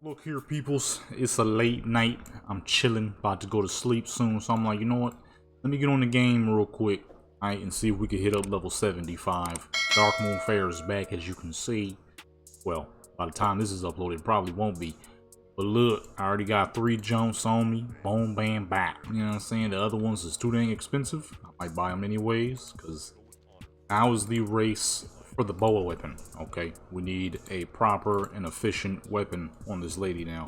Look here, peoples. It's a late night. I'm chilling, about to go to sleep soon. So I'm like, you know what? Let me get on the game real quick, alright, and see if we can hit up level 75. Dark Moon Fair is back, as you can see. Well, by the time this is uploaded, it probably won't be. But look, I already got 3 jumps on me. Boom, bam, back. You know what I'm saying? The other ones is too dang expensive. I might buy them anyways, because now is the race for the boa weapon. Okay, we need a proper and efficient weapon on this lady now,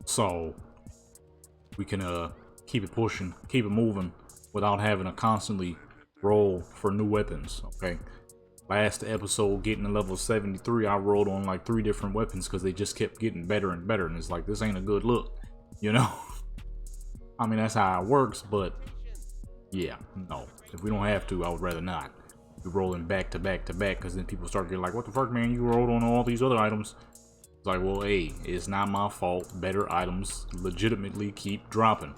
so we can keep it pushing, keep it moving, without having to constantly roll for new weapons. Okay, last episode, getting to level 73, I rolled on like 3 different weapons because they just kept getting better and better, and it's like, this ain't a good look, you know. I mean, that's how it works, but yeah, no, if we don't have to, I would rather not. We're rolling back to back to back, because then people start getting like, what the fuck, man, you rolled on all these other items. It's like, well, hey, it's not my fault. Better items legitimately keep dropping.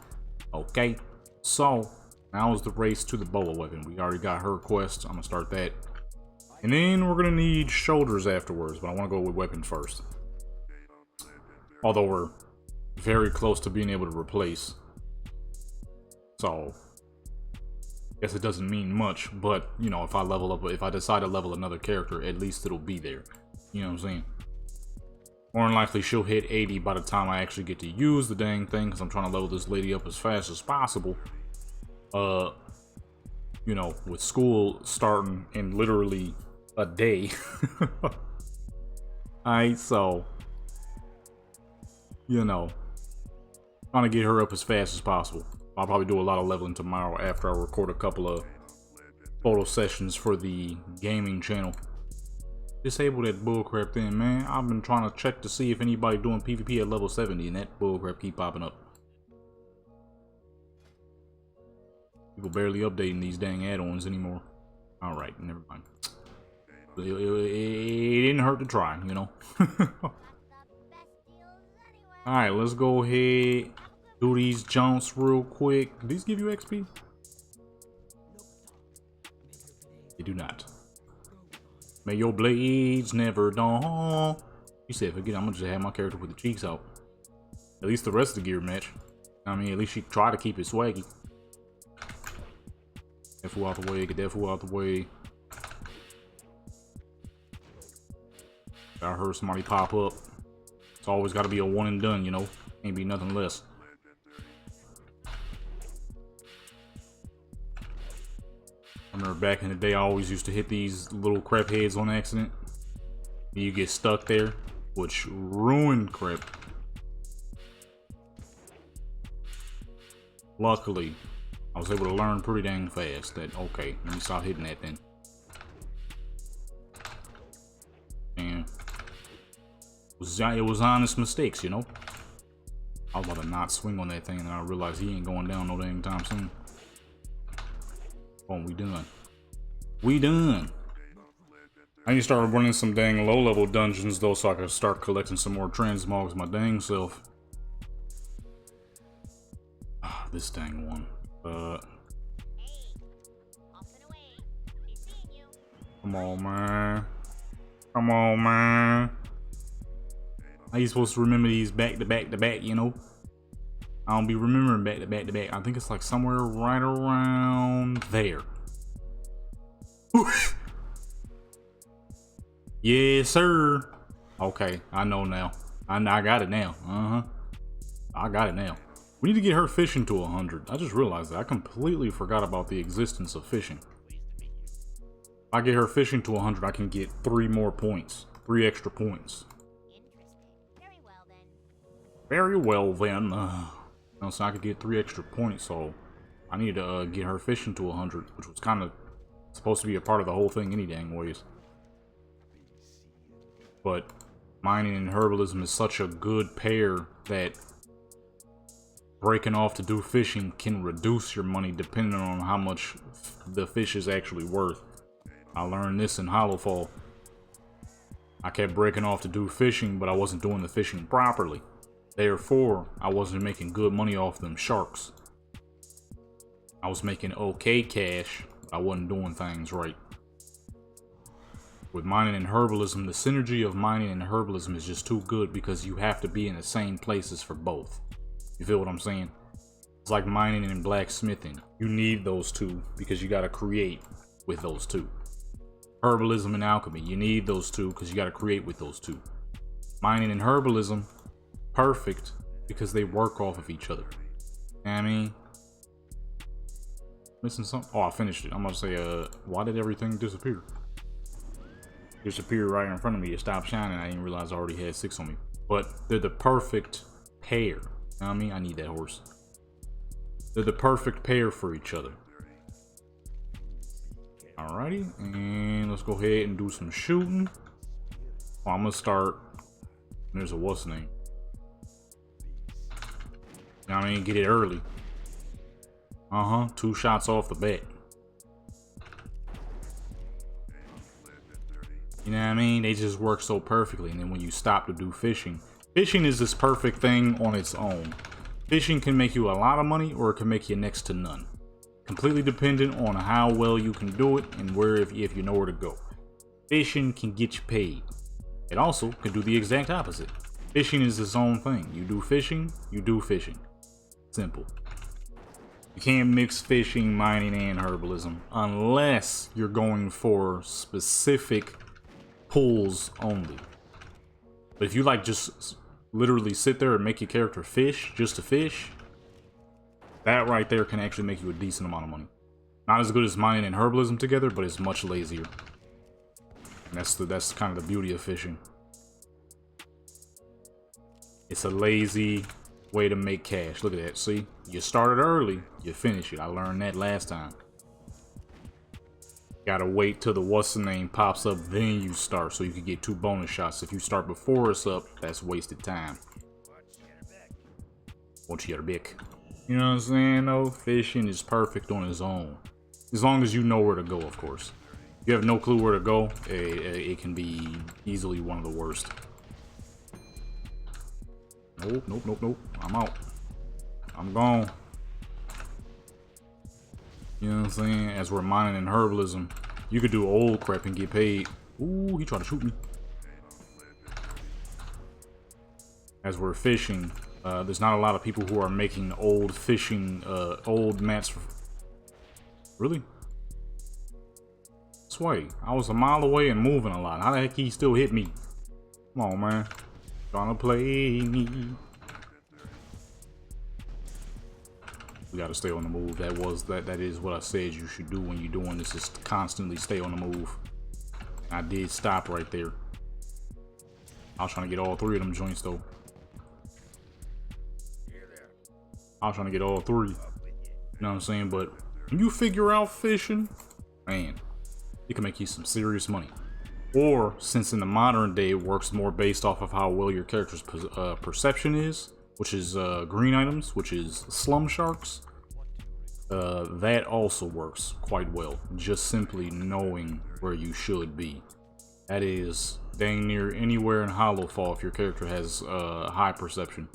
Okay, so now is the race to the boa weapon. We already got her quest. I'm gonna start that, and then we're gonna need shoulders afterwards, but I want to go with weapon first, although we're very close to being able to replace, so guess it doesn't mean much. But you know, if I level up, if I decide to level another character, at least it'll be there. You know what I'm saying? More than likely she'll hit 80 by the time I actually get to use the dang thing, because I'm trying to level this lady up as fast as possible. You know, with school starting in literally a day. Alright, so you know, trying to get her up as fast as possible. I'll probably do a lot of leveling tomorrow after I record a couple of photo sessions for the gaming channel. Disable that bullcrap thing, man. I've been trying to check to see if anybody doing PvP at level 70, and that bullcrap keep popping up. People barely updating these dang add-ons anymore. Alright, never mind. It didn't hurt to try, you know. Alright, let's go ahead. Do these jumps real quick. Do these give you XP? They do not. May your blades never dawn. You said, forget, I'm gonna just have my character with the cheeks out. At least the rest of the gear match. I mean, at least she try to keep it swaggy. Get that fool out the way, get that fool out the way. I heard somebody pop up. It's always gotta be a one and done, you know. Can't be nothing less. I remember back in the day, I always used to hit these little crap heads on accident. You get stuck there, which ruined crap. Luckily, I was able to learn pretty dang fast that, okay, let me stop hitting that then. And it was honest mistakes, you know. I was about to not swing on that thing, and I realized he ain't going down no dang time soon. Oh, we done. We done. I need to start running some dang low-level dungeons, though, so I can start collecting some more transmogs my dang self. Ah, this dang one. Come on, man. Come on, man. How you supposed to remember these back to back to back, you know? I don't be remembering back to back to back. I think it's like somewhere right around there. Yes, sir. Okay, I know now. I got it now. I got it now. We need to get her fishing to 100. I just realized that. I completely forgot about the existence of fishing. If I get her fishing to 100, I can get 3 more points. 3 extra points. Very well then. So I could get 3 extra points, so I need to get her fishing to 100, which was kind of supposed to be a part of the whole thing any dang ways. But mining and herbalism is such a good pair that breaking off to do fishing can reduce your money depending on how much the fish is actually worth. I learned this in Hollowfall. I kept breaking off to do fishing, but I wasn't doing the fishing properly. Therefore, I wasn't making good money off them sharks. I was making okay cash, but I wasn't doing things right. With mining and herbalism, the synergy of mining and herbalism is just too good because you have to be in the same places for both. You feel what I'm saying? It's like mining and blacksmithing. You need those two because you got to create with those two. Herbalism and alchemy, you need those two because you got to create with those two. Mining and herbalism, perfect because they work off of each other. You know what I mean? Missing something? Oh, I finished it. I'm gonna say, why did everything disappear? Disappeared right in front of me. It stopped shining. I didn't realize I already had 6 on me. But they're the perfect pair. You know what I mean? I need that horse. They're the perfect pair for each other. Alrighty, and let's go ahead and do some shooting. Well, I'm gonna start. There's a what's name. You know what I mean? Get it early. 2 shots off the bat. You know what I mean? They just work so perfectly. And then when you stop to do fishing, fishing is this perfect thing on its own. Fishing can make you a lot of money or it can make you next to none. Completely dependent on how well you can do it and where, if you know where to go. Fishing can get you paid. It also can do the exact opposite. Fishing is its own thing. You do fishing, you do fishing. Simple. You can't mix fishing, mining, and herbalism unless you're going for specific pulls only. But if you like just literally sit there and make your character fish just to fish, that right there can actually make you a decent amount of money. Not as good as mining and herbalism together, but it's much lazier. And that's kind of the beauty of fishing. It's a lazy way to make cash. Look at that. See, you started early, you finish it. I learned that last time. Gotta wait till the what's the name pops up, then you start, so you can get 2 bonus shots. If you start before it's up, that's wasted time. Watch your back. You know what I'm saying? though? Fishing is perfect on its own, as long as you know where to go. Of course, if you have no clue where to go, it can be easily one of the worst. Nope. I'm out. I'm gone. You know what I'm saying? As we're mining and herbalism, you could do old crap and get paid. Ooh, he tried to shoot me. As we're fishing, there's not a lot of people who are making old fishing, old mats. Really? Sway, I was a mile away and moving a lot. How the heck he still hit me? Come on, man. Trying to play me. We gotta stay on the move. That is what I said you should do when you're doing this, is constantly stay on the move. I did stop right there. I was trying to get all 3 of them joints though. I was trying to get all 3. You know what I'm saying? But when you figure out fishing, man, it can make you some serious money. Or, since in the modern day it works more based off of how well your character's perception is, which is green items, which is slum sharks, that also works quite well. Just simply knowing where you should be. That is dang near anywhere in Hollowfall if your character has high perception.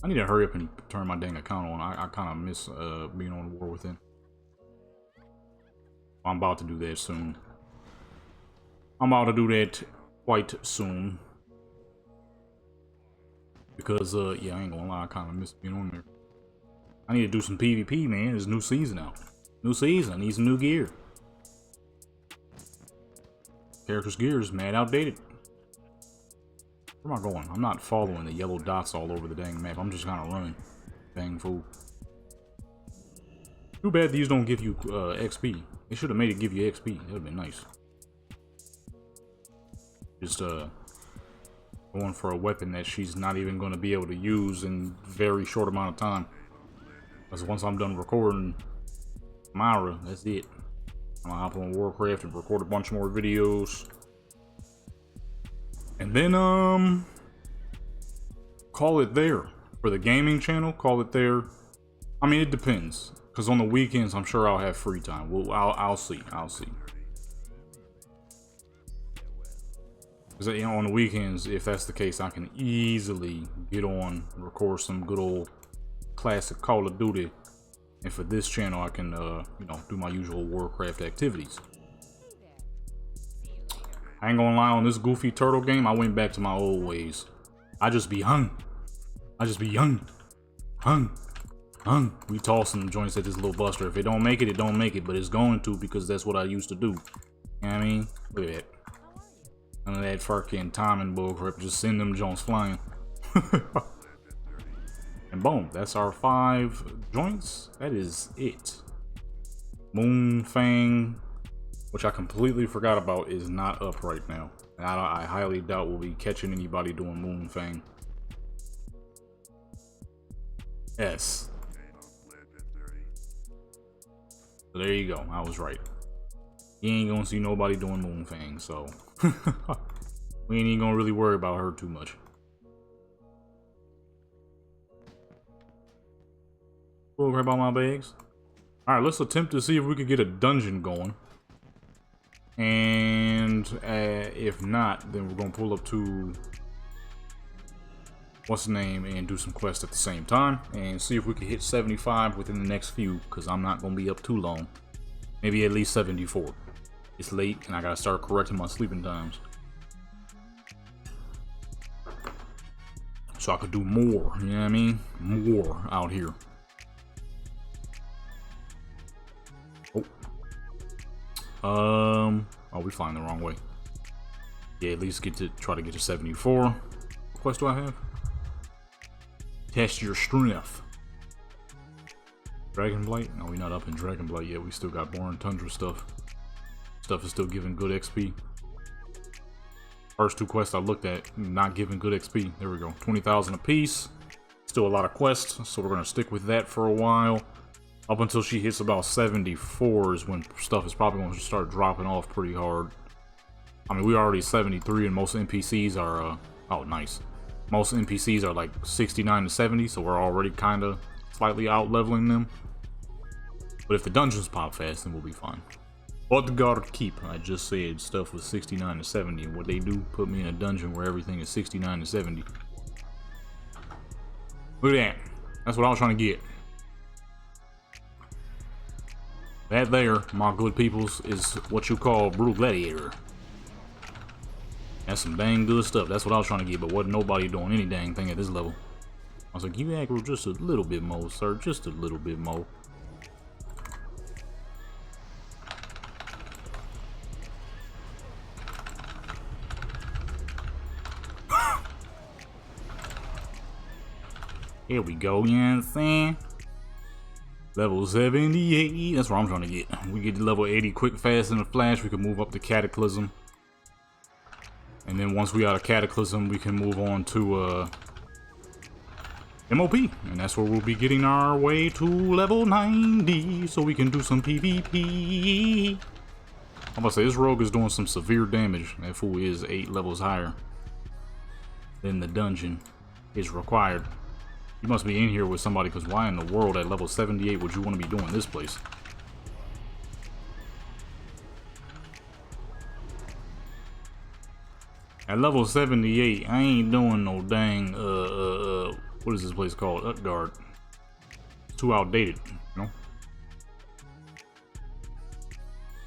I need to hurry up and turn my dang account on. I kind of miss being on War Within. I'm about to do that soon. I'm about to do that quite soon. Because, yeah, I ain't gonna lie, I kind of miss being on there. I need to do some PvP, man. There's a new season out. New season, I need some new gear. Character's gear is mad outdated. Where am I going? I'm not following the yellow dots all over the dang map. I'm just kind of running. Dang fool. Too bad these don't give you XP. They should have made it give you XP. That would have been nice. Just, going for a weapon that she's not even going to be able to use in very short amount of time. Because once I'm done recording Myra, that's it. I'm gonna hop on Warcraft and record a bunch more videos. And then, call it there. For the gaming channel, call it there. I mean, it depends. Because on the weekends, I'm sure I'll have free time. Well, I'll see. Because, you know, on the weekends, if that's the case, I can easily get on, record some good old classic Call of Duty. And for this channel, I can, you know, do my usual Warcraft activities. I ain't gonna lie, on this goofy turtle game, I went back to my old ways. I just be hung. I just be young. Hung. We tossing them joints at this little buster. If it don't make it, it don't make it. But it's going to, because that's what I used to do. You know what I mean? Look at that. None of that fucking timing bullcrap. Just send them joints flying. And boom, that's our 5 joints. That is it. Moonfang, which I completely forgot about, is not up right now. And I highly doubt we'll be catching anybody doing Moonfang. Yes. So there you go. I was right. You ain't gonna see nobody doing Moonfang, so we ain't even gonna really worry about her too much. We'll grab all my bags. Alright, let's attempt to see if we could get a dungeon going. And if not, then we're gonna pull up to what's the name and do some quests at the same time and see if we can hit 75 within the next few, because I'm not gonna be up too long. Maybe at least 74. It's late and I gotta start correcting my sleeping times, so I could do more, you know what I mean? More out here. Oh, we flying the wrong way. Yeah, at least try to get to 74. What quest do I have? Test your strength. Dragonblight? No, we're not up in Dragonblight yet. We still got Boring Tundra stuff. Stuff is still giving good XP. First 2 quests I looked at, not giving good XP. There we go. 20,000 apiece. Still a lot of quests, so we're gonna stick with that for a while. Up until she hits about 74 is when stuff is probably going to start dropping off pretty hard. I mean, we're already 73 and most NPCs are, oh, nice. Most NPCs are like 69 to 70, so we're already kind of slightly out-leveling them. But if the dungeons pop fast, then we'll be fine. WOTLK. I just said stuff was 69 to 70, and what they do, put me in a dungeon where everything is 69 to 70. Look at that. That's what I was trying to get. That there, my good peoples, is what you call Brutal Gladiator. That's some dang good stuff. That's what I was trying to get, but wasn't nobody doing any dang thing at this level. I was like, you aggro just a little bit more, sir. Just a little bit more. Here we go, you know what I'm saying? Level 78, that's what I'm trying to get. We get to level 80 quick, fast, in a flash. We can move up to Cataclysm. And then once we out of Cataclysm, we can move on to MoP. And that's where we'll be getting our way to level 90, so we can do some PvP. I'm about to say, this rogue is doing some severe damage. That fool is 8 levels higher than the dungeon is required. You must be in here with somebody, because why in the world at level 78 would you want to be doing this place? At level 78, I ain't doing no dang, what is this place called? Utgard. It's too outdated, you know?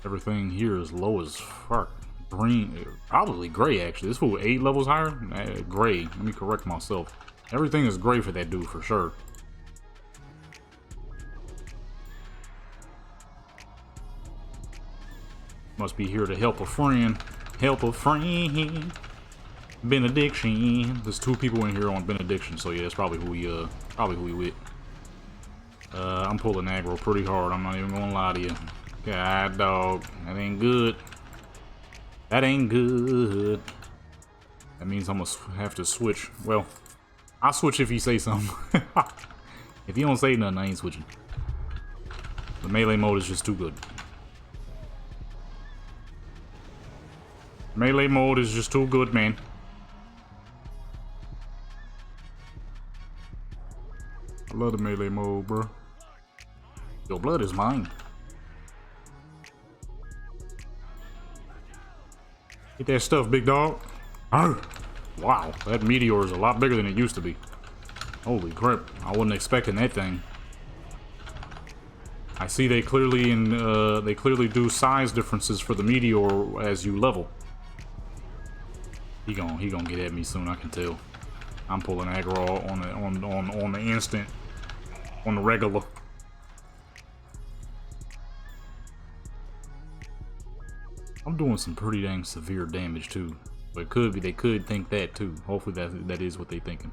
Everything here is low as fuck. Green, probably gray actually. This fool 8 levels higher? Gray, let me correct myself. Everything is gray for that dude, for sure. Must be here to help a friend. Help a friend. Benediction. There's 2 people in here on Benediction, so yeah, that's probably who we with. I'm pulling aggro pretty hard. I'm not even gonna lie to you. God dog, that ain't good. That ain't good. That means I'm gonna have to switch. Well, I'll switch if you say something. If you don't say nothing, I ain't switching. The melee mode is just too good. Melee mode is just too good, man. I love the melee mode, bro. Your blood is mine. Get that stuff, big dog. Arr! Wow, that meteor is a lot bigger than it used to be. Holy crap, I wasn't expecting that thing. I see they clearly do size differences for the meteor as you level. He gonna get at me soon, I can tell. I'm pulling aggro on the instant. On the regular. I'm doing some pretty dang severe damage too. But it could be they could think that too. Hopefully that is what they thinking.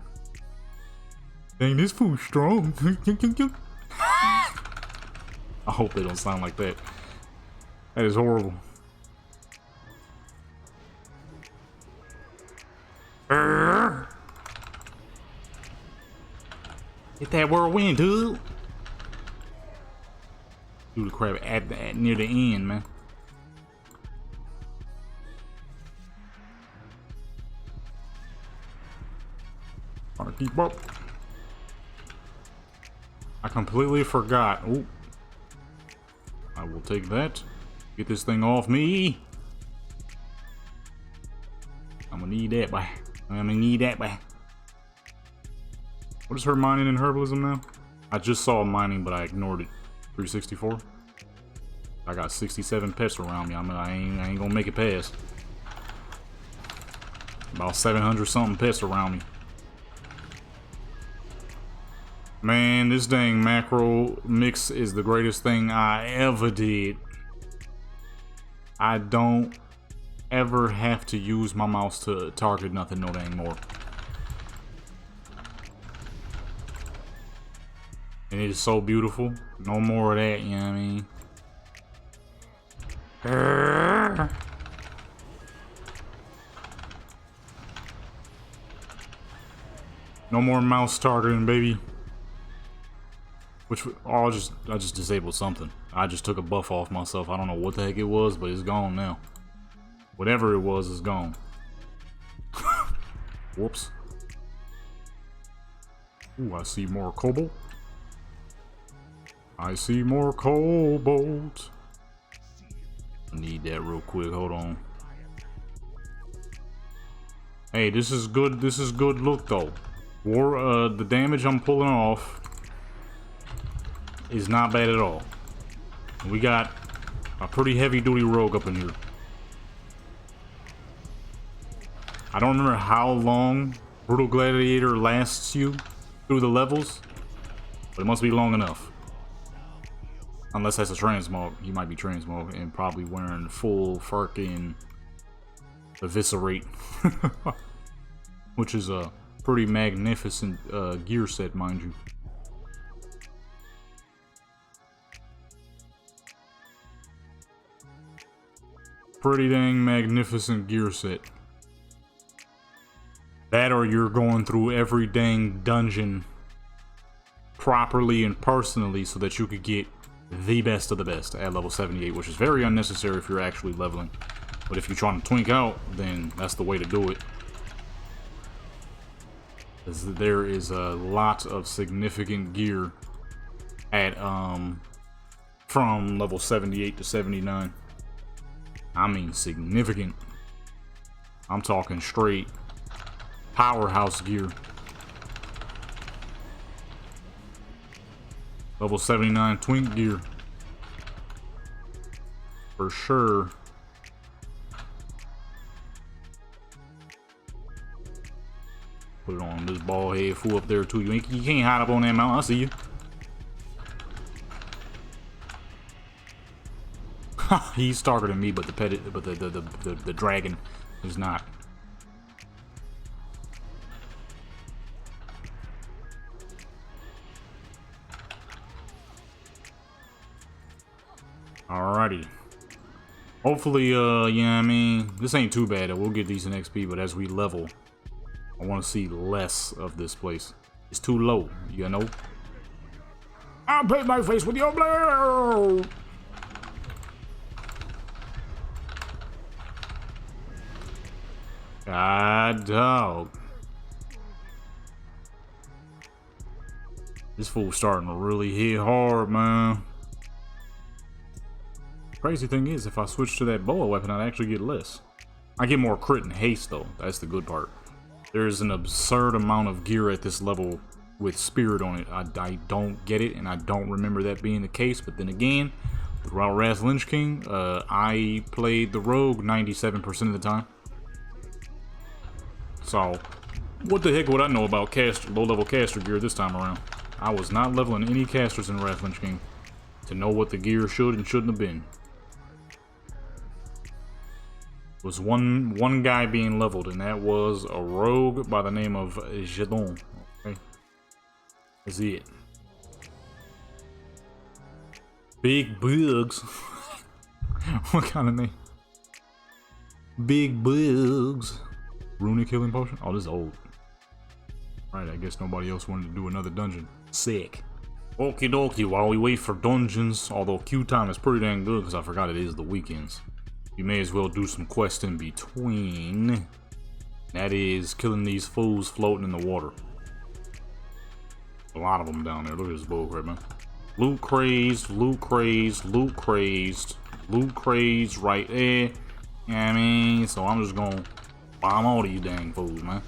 Dang, this fool's strong. I hope they don't sound like that. That is horrible. Hit that whirlwind, dude. Do the crap at near the end, man. Trying to keep up. I completely forgot. Ooh. I will take that. Get this thing off me. I'm gonna need that, boy. I'm gonna need that, boy. What is her mining and herbalism now? I just saw mining, but I ignored it. 364. I got 67 pets around me. I ain't gonna make it past. About 700 something pets around me. Man, this dang macro mix is the greatest thing I ever did. I don't ever have to use my mouse to target nothing no dang more. And it is so beautiful. No more of that, you know what I mean? No more mouse targeting, baby. Which, oh, I just disabled something. I just took a buff off myself. I don't know what the heck it was, but it's gone now. Whatever it was is gone. Whoops. Ooh, I see more cobalt. I see more cobalt. Need that real quick. Hold on. Hey, this is good. This is good look though. The damage I'm pulling off is not bad at all. We got a pretty heavy duty rogue up in here. I don't remember how long Brutal Gladiator lasts you through the levels, but it must be long enough. Unless that's a transmog. He might be transmog and probably wearing full fucking eviscerate. Which is a pretty magnificent gear set, mind you. Pretty dang magnificent gear set. That or you're going through every dang dungeon properly and personally so that you could get the best of the best at level 78, which is very unnecessary if you're actually leveling. But if you're trying to twink out, then that's the way to do it. There is a lot of significant gear at from level 78 to 79. I mean significant. I'm talking straight powerhouse gear. Level 79 twink gear. For sure. Put it on this bald head fool up there too. You can't hide up on that mountain. I see you. He's targeting me, but the dragon is not. Alrighty. Hopefully, yeah, I mean, this ain't too bad. We'll get decent XP, but as we level, I want to see less of this place. It's too low, you know? I'll paint my face with your blade! God dog. This fool's starting to really hit hard, man. Crazy thing is, if I switch to that boa weapon, I'd actually get less. I get more crit and haste, though. That's the good part. There's an absurd amount of gear at this level with spirit on it. I don't get it, and I don't remember that being the case. But then again, throughout Wrath Lynch King, I played the rogue 97% of the time. So, what the heck would I know about low-level caster gear this time around? I was not leveling any casters in Wrath Lich King to know what the gear should and shouldn't have been. It was one guy being leveled, and that was a rogue by the name of Jedon. Okay, that's it. Big bugs. What kind of name? Big bugs. Runic healing potion? Oh, this is old. Right, I guess nobody else wanted to do another dungeon. Sick. Okie dokie, while we wait for dungeons, although queue time is pretty dang good because I forgot it is the weekends. You may as well do some quests in between. That is killing these fools floating in the water. A lot of them down there. Look at this bullcrap, man. Loot crazed, loot crazed, loot crazed, loot crazed right there. You know what I mean? So I'm just gonna bomb all these dang fools, man.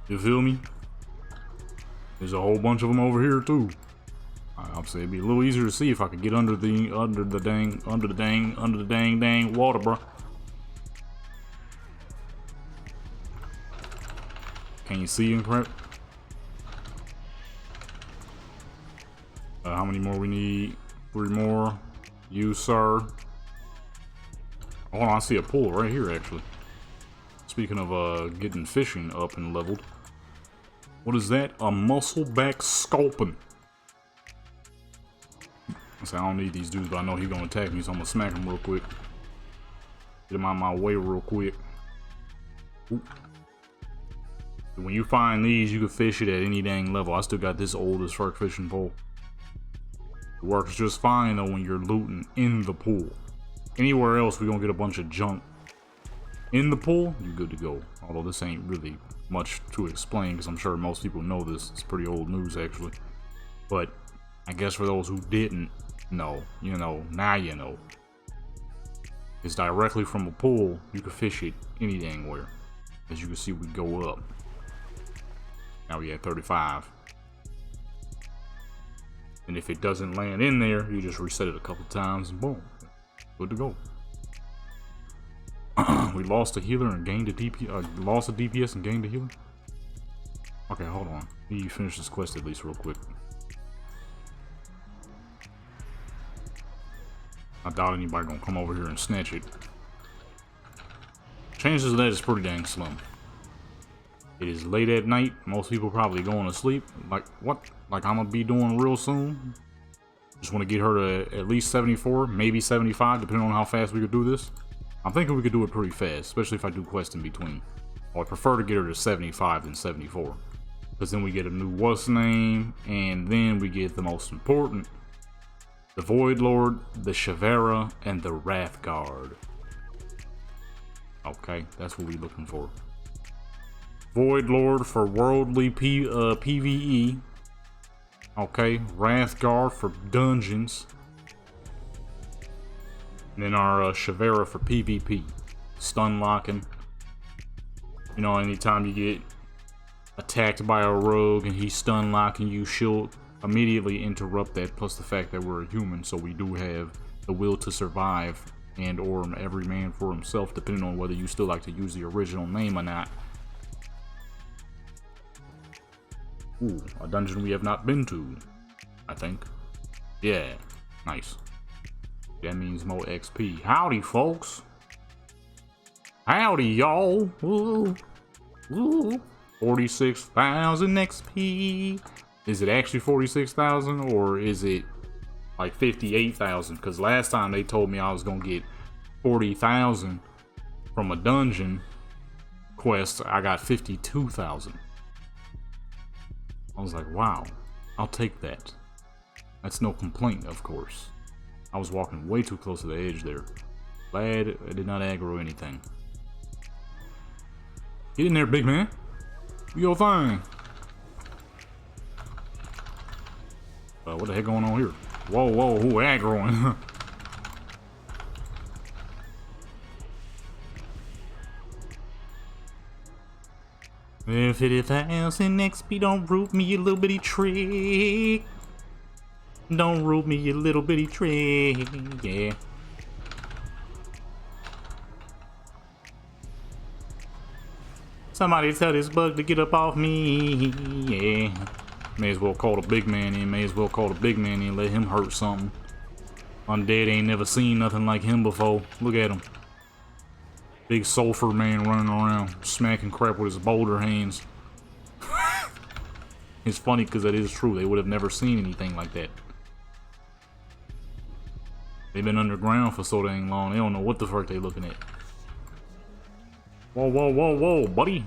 You feel me? There's a whole bunch of them over here too. I'll say it'd be a little easier to see if I could get under the dang water, bro. Can you see him, crap? How many more we need? 3 more. You, sir. Hold on, I see a pool right here, actually. Speaking of getting fishing up and leveled. What is that? A muscleback sculpin. I don't need these dudes, but I know he's gonna attack me, so I'm gonna smack him real quick. Get him out of my way real quick. Ooh. When you find these, you can fish it at any dang level. I still got this old as fuck fishing pole. It works just fine though when you're looting in the pool. Anywhere else, we're gonna get a bunch of junk. In the pool, you're good to go. Although this ain't really much to explain, because I'm sure most people know this. It's pretty old news, actually. But I guess for those who didn't know, you know, now you know. It's directly from a pool. You can fish it any dang where. As you can see, we go up. Now we at 35. And if it doesn't land in there, you just reset it a couple times and boom. Good to go. We lost a healer and gained a DP. Lost a DPS and gained a healer. Okay, hold on. You finish this quest at least real quick. I doubt anybody gonna come over here and snatch it. Chances of that is pretty dang slim. It is late at night. Most people probably going to sleep. Like what? Like I'm gonna be doing real soon. Just want to get her to at least 74, maybe 75, depending on how fast we could do this. I'm thinking we could do it pretty fast, especially if I do quests in between. Or I prefer to get her to 75 than 74. Because then we get a new what's name, and then we get the most important. The Void Lord, the Shavera, and the Wrath Guard. Okay, that's what we're looking for. Void Lord for worldly PvE. Okay, Wrath Guard for dungeons. And then our Shavera for PvP. Stun locking. You know, anytime you get attacked by a rogue and he's stun locking you, she'll immediately interrupt that. Plus the fact that we're a human, so we do have the will to survive, and or every man for himself, depending on whether you still like to use the original name or not. Ooh, a dungeon we have not been to, I think. Yeah, nice. That means more XP. Howdy, folks. Howdy, y'all. Ooh. Ooh. 46,000 XP. Is it actually 46,000 or is it like 58,000? Because last time they told me I was going to get 40,000 from a dungeon quest. I got 52,000. I was like, wow, I'll take that. That's no complaint, of course. I was walking way too close to the edge there. Glad I did not aggro anything. Get in there, big man. Do your thing. What the heck going on here? Whoa, whoa, who aggroing? 50,000 XP, don't root me, you little bitty trick. Don't root me, you little bitty trick, yeah. Somebody tell this bug to get up off me. Yeah. May as well call the big man in. May as well call the big man in. Let him hurt something. Undead ain't never seen nothing like him before. Look at him. Big sulfur man running around, smacking crap with his boulder hands. It's funny because that is true. They would have never seen anything like that. They've been underground for so dang long. They don't know what the fuck they looking at. Whoa, whoa, whoa, whoa, buddy.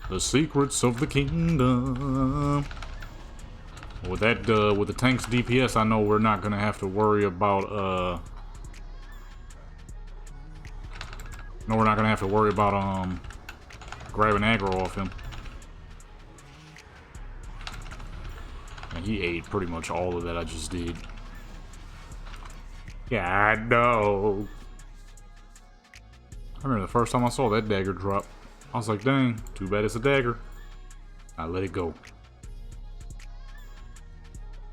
The secrets of the kingdom. With that, with the tank's DPS, I know we're not gonna have to worry about, no, we're not gonna have to worry about, grabbing aggro off him. And he ate pretty much all of that I just did. Yeah, I know. I remember the first time I saw that dagger drop. I was like, dang, too bad it's a dagger. I let it go.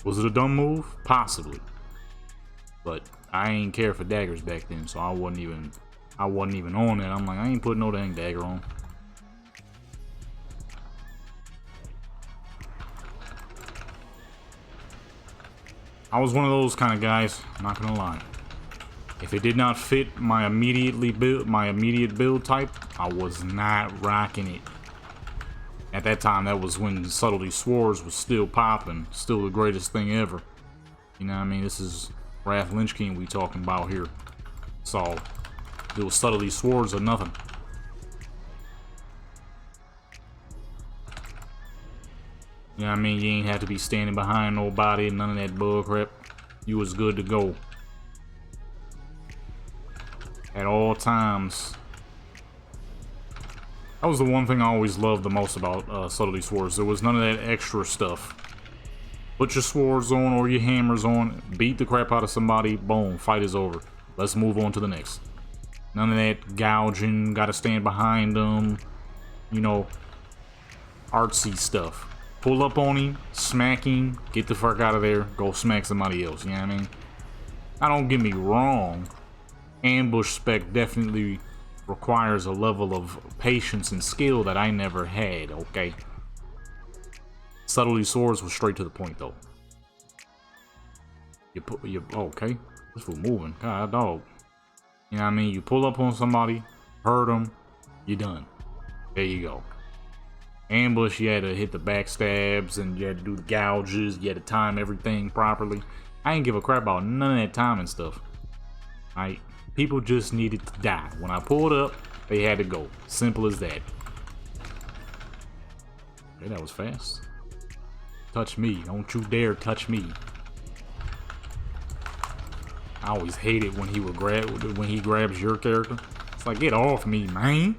Was it a dumb move? Possibly. But I ain't care for daggers back then, so I wasn't even on it. I'm like, I ain't putting no dang dagger on. I was one of those kind of guys, I'm not gonna lie. If it did not fit my immediate build type, I was not rocking it. At that time, that was when Subtlety Swords was still popping, still the greatest thing ever. You know what I mean? This is Wrath Lich King we talking about here. So, it was Subtlety Swords or nothing. You know what I mean? You ain't have to be standing behind nobody, none of that bull crap. You was good to go. At all times. That was the one thing I always loved the most about Subtlety Swords. There was none of that extra stuff. Put your swords on or your hammers on, beat the crap out of somebody, boom, fight is over. Let's move on to the next. None of that gouging, gotta stand behind them, you know, artsy stuff. Pull up on him, smack him, get the fuck out of there, go smack somebody else, you know what I mean? Now don't get me wrong, ambush spec definitely requires a level of patience and skill that I never had, okay? Subtlety Swords was straight to the point though. Okay, this fool moving, god dog. You know what I mean? You pull up on somebody, hurt them, you're done. There you go. Ambush, you had to hit the backstabs and you had to do the gouges, you had to time everything properly. I ain't give a crap about none of that timing stuff. Alright? People just needed to die. When I pulled up, they had to go. Simple as that. Okay, that was fast. Touch me. Don't you dare touch me. I always hate it when he would when he grabs your character. It's like, get off me, man.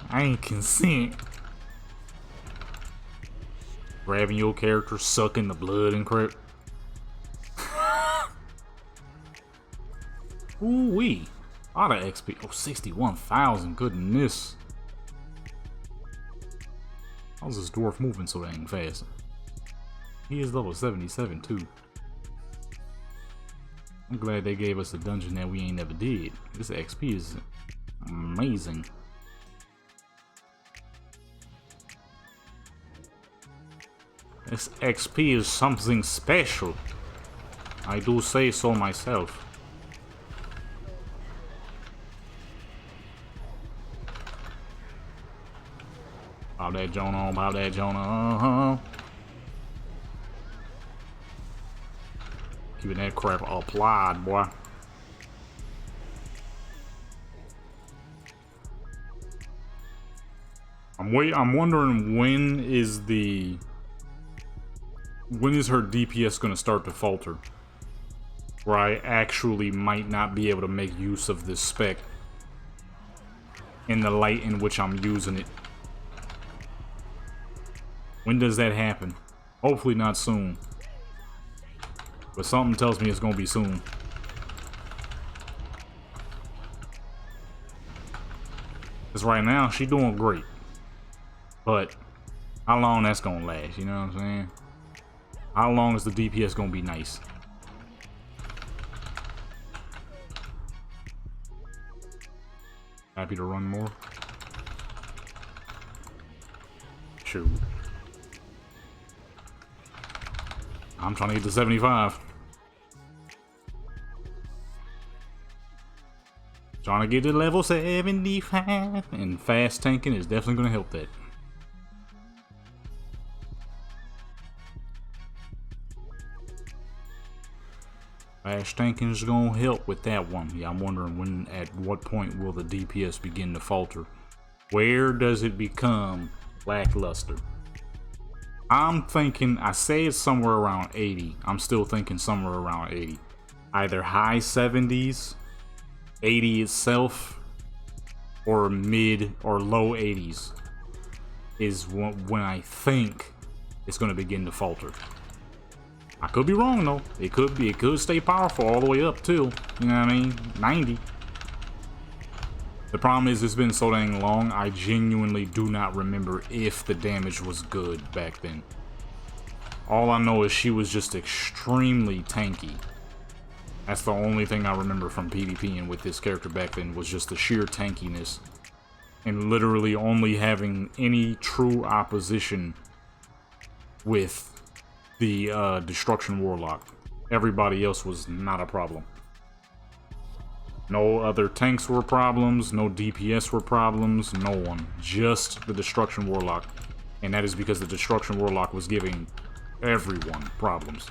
I ain't consent. Grabbing your character, sucking the blood and crap. Ooh-wee. A lot of XP. Oh, 61,000. Goodness. How's this dwarf moving so dang fast? He is level 77 too. I'm glad they gave us a dungeon that we ain't never did. This XP is amazing. This XP is something special. I do say so myself. Bow that Jonah, bow that Jonah. Keeping that crap applied, boy. I'm wondering when is her DPS gonna start to falter? Where I actually might not be able to make use of this spec in the light in which I'm using it. When does that happen? Hopefully not soon. But something tells me it's gonna be soon. Because right now, she's doing great. But how long that's gonna last, you know what I'm saying? How long is the DPS gonna be nice? Happy to run more. Shoot. I'm trying to get to 75. Trying to get to level 75. And fast tanking is definitely going to help that. Fast tanking is going to help with that one. Yeah, I'm wondering at what point will the DPS begin to falter? Where does it become lackluster? I'm thinking, I say it's somewhere around 80. I'm still thinking somewhere around 80. Either high 70s, 80 itself, or mid or low 80s is when I think it's going to begin to falter. I could be wrong though. It could stay powerful all the way up too. You know what I mean? 90. The problem is it's been so dang long, I genuinely do not remember if the damage was good back then. All I know is she was just extremely tanky. That's the only thing I remember from PvPing with this character back then, was just the sheer tankiness. And literally only having any true opposition with the Destruction Warlock. Everybody else was not a problem. No other tanks were problems, no DPS were problems, no one. Just the Destruction Warlock. And that is because the Destruction Warlock was giving everyone problems.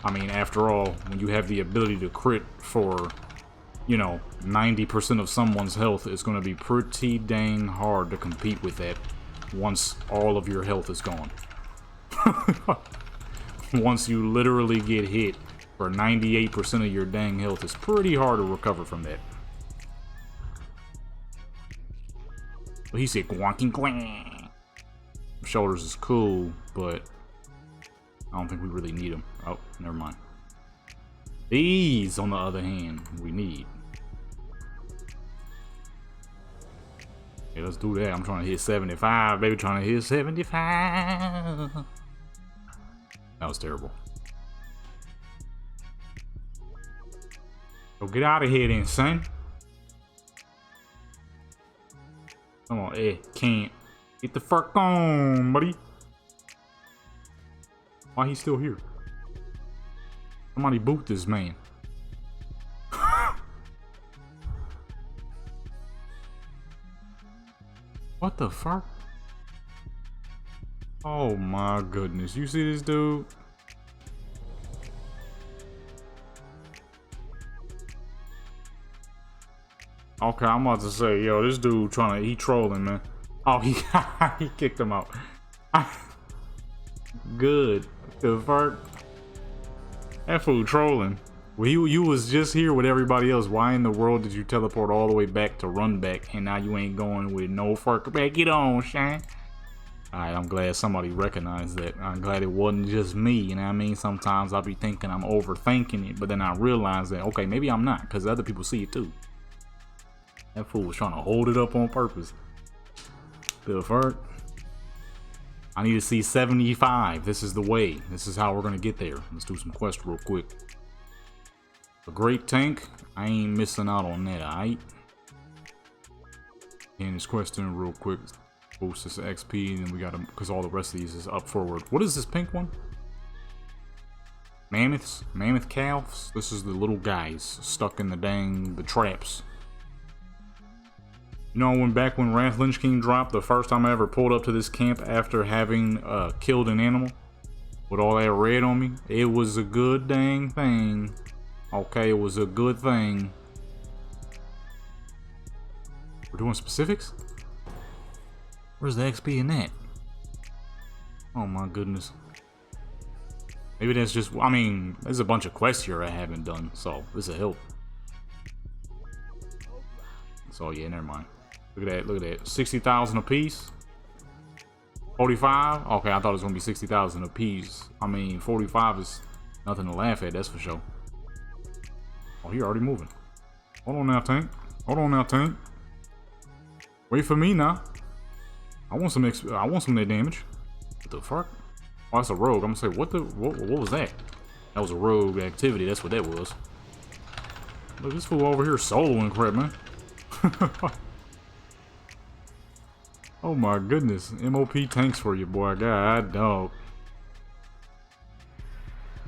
I mean, after all, when you have the ability to crit for, you know, 90% of someone's health, it's going to be pretty dang hard to compete with that once all of your health is gone. Once you literally get hit for 98% of your dang health, it's pretty hard to recover from that. Well, he said quanking quang. Shoulders is cool, but I don't think we really need them. Oh, never mind. These, on the other hand, we need. Okay, let's do that. I'm trying to hit 75, baby. Trying to hit 75. That was terrible. So get out of here then, son. Come on, can't. Get the fuck on, buddy. Why he's still here? Somebody boot this man. What the fuck? Oh my goodness, you see this dude? Okay, I'm about to say, yo, this dude he trolling, man. Oh, he kicked him out. Good. The fuck? That fool trolling. Well, you was just here with everybody else. Why in the world did you teleport all the way back to run back, and now you ain't going with no fuck back? Get on, Shine. Alright, I'm glad somebody recognized that. I'm glad it wasn't just me, you know what I mean? Sometimes I'll be thinking I'm overthinking it, but then I realize that, okay, maybe I'm not, because other people see it too. That fool was trying to hold it up on purpose. The fuck? I need to see 75. This is the way. This is how we're going to get there. Let's do some quests real quick. A great tank. I ain't missing out on that, alright? And this question real quick. Boost this XP, and then we got them because all the rest of these is up forward. What is this pink one? Mammoths? Mammoth calves? This is the little guys stuck in the traps. You know, back when Wrath Lynch King dropped, the first time I ever pulled up to this camp after having killed an animal with all that red on me, it was a good dang thing. Okay, it was a good thing. We're doing specifics? Where's the XP in that? Oh my goodness. Maybe that's just, I mean, there's a bunch of quests here I haven't done, so this will help. So yeah, never mind. Look at that, look at that. 60,000 a piece. 45? Okay, I thought it was gonna be 60,000 a piece. I mean, 45 is nothing to laugh at, that's for sure. Oh, he already moving. Hold on now, tank. Hold on now, tank. Wait for me now. I want some of that damage. What the fuck? Oh, that's a rogue. I'm gonna say, what was that? That was a rogue activity. That's what that was. Look, this fool over here soloing crap, man. Oh my goodness. MoP tanks for you, boy. God, dog.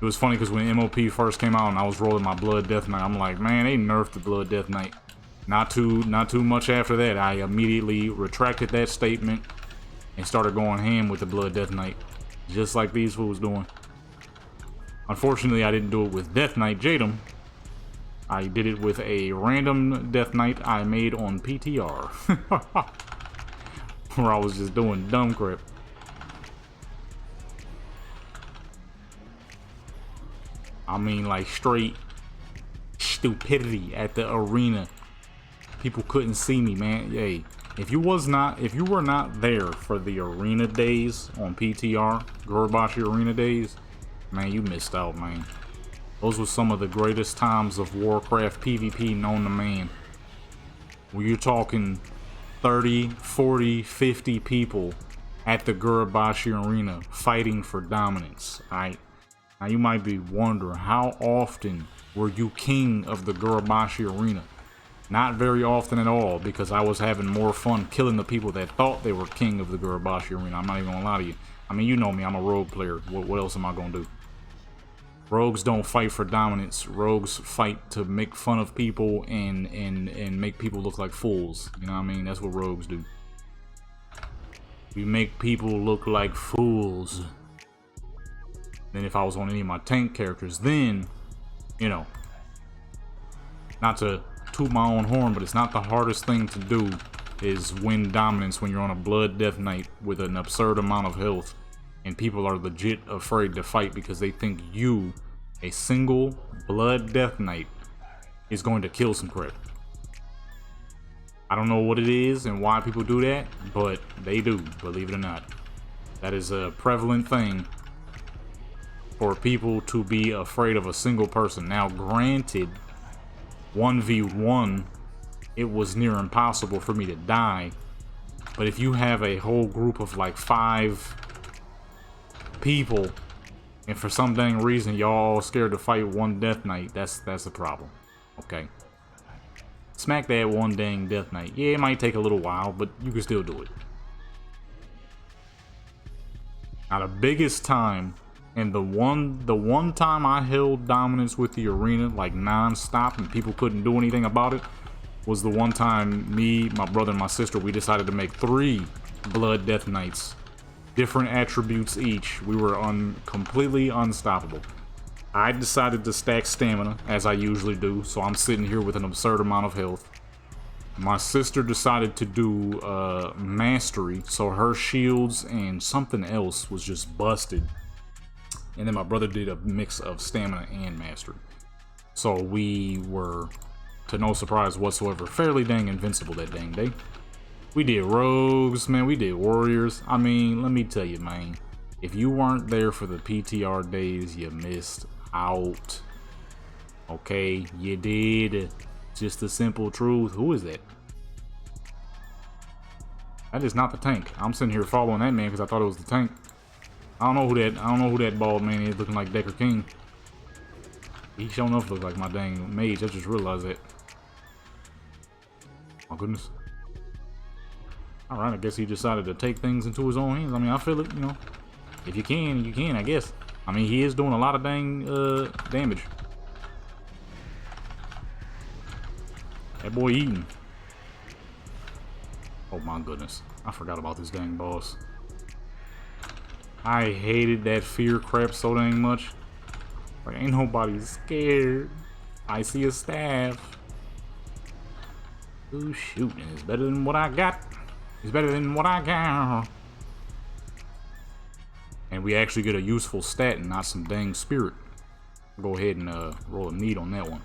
It was funny because when MoP first came out and I was rolling my Blood Death Knight, I'm like, man, they nerfed the Blood Death Knight. Not too much after that, I immediately retracted that statement and started going ham with the Blood Death Knight. Just like these fools doing. Unfortunately, I didn't do it with Death Knight Jadam. I did it with a random Death Knight I made on PTR. Where I was just doing dumb crap. I mean, like, straight stupidity at the arena. People couldn't see me, man. Hey, if you were not there for the arena days on PTR, Gorobashi arena days, man, you missed out, man. Those were some of the greatest times of Warcraft PvP known to man. When you're talking 30, 40, 50 people at the Gorobashi arena fighting for dominance, alright? Now you might be wondering, how often were you king of the Gorobashi arena? Not very often at all, because I was having more fun killing the people that thought they were king of the Gorobashi arena. I'm not even gonna lie to you. I mean, you know me, I'm a rogue player. What else am I gonna do? Rogues don't fight for dominance. Rogues fight to make fun of people and make people look like fools. You know what I mean? That's what rogues do. We make people look like fools. Then if I was on any of my tank characters, then, you know, not to toot my own horn, but it's not the hardest thing to do is win dominance when you're on a Blood Death Knight with an absurd amount of health and people are legit afraid to fight because they think you, a single Blood Death Knight, is going to kill some crap. I don't know what it is and why people do that, but they do, believe it or not. That is a prevalent thing for people to be afraid of a single person. Now, granted, 1v1, it was near impossible for me to die. But if you have a whole group of like 5 people, and for some dang reason y'all all scared to fight one Death Knight, that's a problem. Okay? Smack that one dang Death Knight. Yeah, it might take a little while, but you can still do it. Now the biggest time, and the one time I held dominance with the arena like non-stop and people couldn't do anything about it, was the one time me, my brother, and my sister, we decided to make 3 Blood Death Knights. Different attributes each. We were completely unstoppable. I decided to stack stamina, as I usually do, so I'm sitting here with an absurd amount of health. My sister decided to do mastery, so her shields and something else was just busted. And then my brother did a mix of stamina and mastery. So we were, to no surprise whatsoever, fairly dang invincible that dang day. We did rogues, man, we did warriors. I mean, let me tell you, man, if you weren't there for the PTR days, you missed out. Okay, you did. Just the simple truth. Who is that? That is not the tank. I'm sitting here following that man because I thought it was the tank. I don't know who that bald man is looking like Decker King. He sure enough looks like my dang mage. I just realized that. Oh goodness. Alright, I guess he decided to take things into his own hands. I mean, I feel it, you know. If you can, I guess. I mean, he is doing a lot of dang damage. That boy eating. Oh my goodness. I forgot about this dang boss. I hated that fear crap so dang much. Like, ain't nobody scared. I see a staff. Who's shooting? It's better than what I got. It's better than what I got. And we actually get a useful stat and not some dang spirit. Go ahead and roll a need on that one.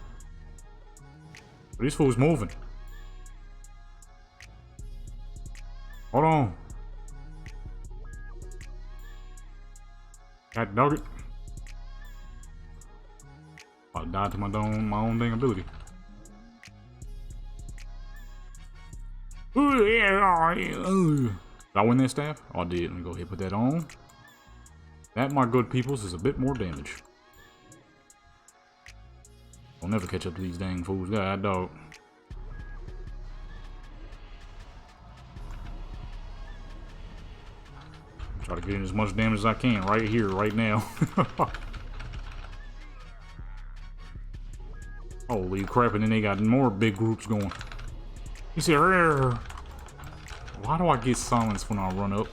But this fool's moving. Hold on. God dog it. I died to my own dang ability. Did I win that staff? Oh, I did. Let me go ahead and put that on. That, my good peoples, is a bit more damage. I'll never catch up to these dang fools. God dog. Try to get in as much damage as I can right here, right now. Holy crap, and then they got more big groups going. You see, why do I get silenced when I run up?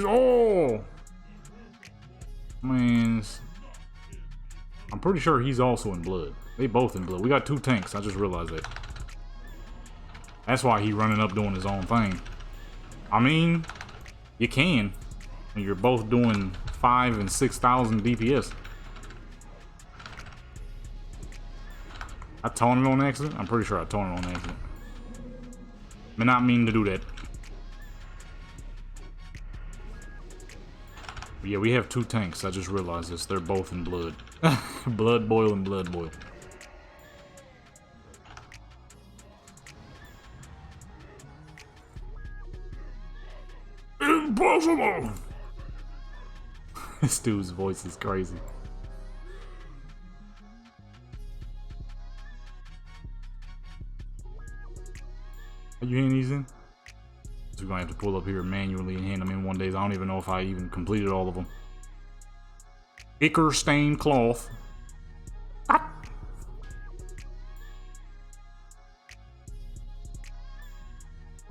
Oh! Man, I'm pretty sure he's also in blood. They both in blood. We got 2 tanks, I just realized that. That's why he running up doing his own thing. I mean, you can. And you're both doing 5,000 and 6,000 DPS. I taunted on accident? I'm pretty sure I taunted on accident. May not mean to do that. But yeah, we have 2 tanks. I just realized this. They're both in blood. Blood boil and blood boil. Impossible! This dude's voice is crazy. Are you handing these in? So we're gonna have to pull up here manually and hand them in one day. I don't even know if I even completed all of them. Ichor stained cloth. Ah.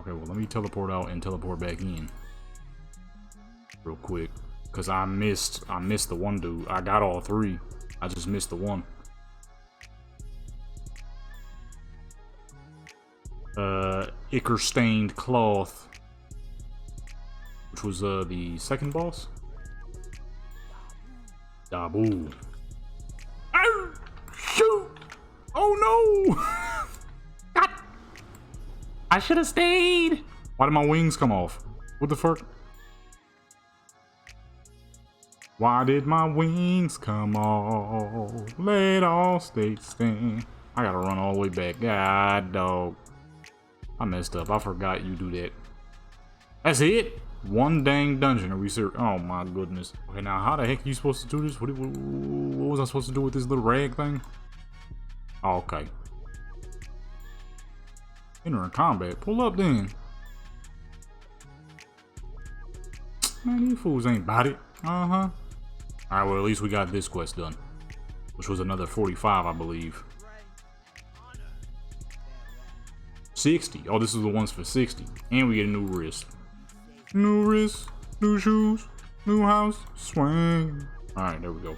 Okay, well let me teleport out and teleport back in real quick, because I missed the one dude. I got all 3. I just missed the one. Ichor stained cloth, which was the second boss. Dabu. Oh, shoot! Oh no! God. I should have stayed. Why did my wings come off? What the fuck? Why did my wings come off? Let all states stand. I gotta run all the way back. God, dog. I messed up. I forgot you do that. That's it? One dang dungeon. Are we serious? Oh my goodness. Okay, now how the heck are you supposed to do this? What was I supposed to do with this little rag thing? Oh, okay. Entering combat. Pull up then. Man, these fools ain't about it. Uh-huh. Alright, well at least we got this quest done. Which was another 45, I believe. 60. Oh, this is the ones for 60. And we get a new wrist. New wrist, new shoes, new house, swing. Alright, there we go.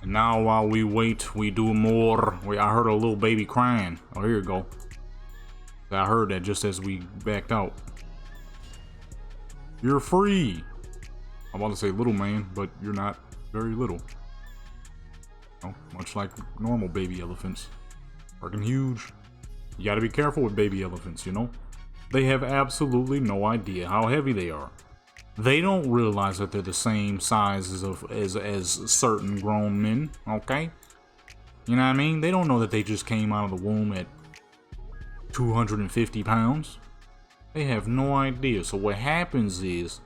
And now while we wait, we do more. I heard a little baby crying. Oh, here you go. I heard that just as we backed out. You're free. I'm about to say little man, but you're not very little. Oh, much like normal baby elephants. Freaking huge. You gotta be careful with baby elephants, you know? They have absolutely no idea how heavy they are. They don't realize that they're the same size as certain grown men, okay? You know what I mean? They don't know that they just came out of the womb at 250 pounds. They have no idea. So what happens is,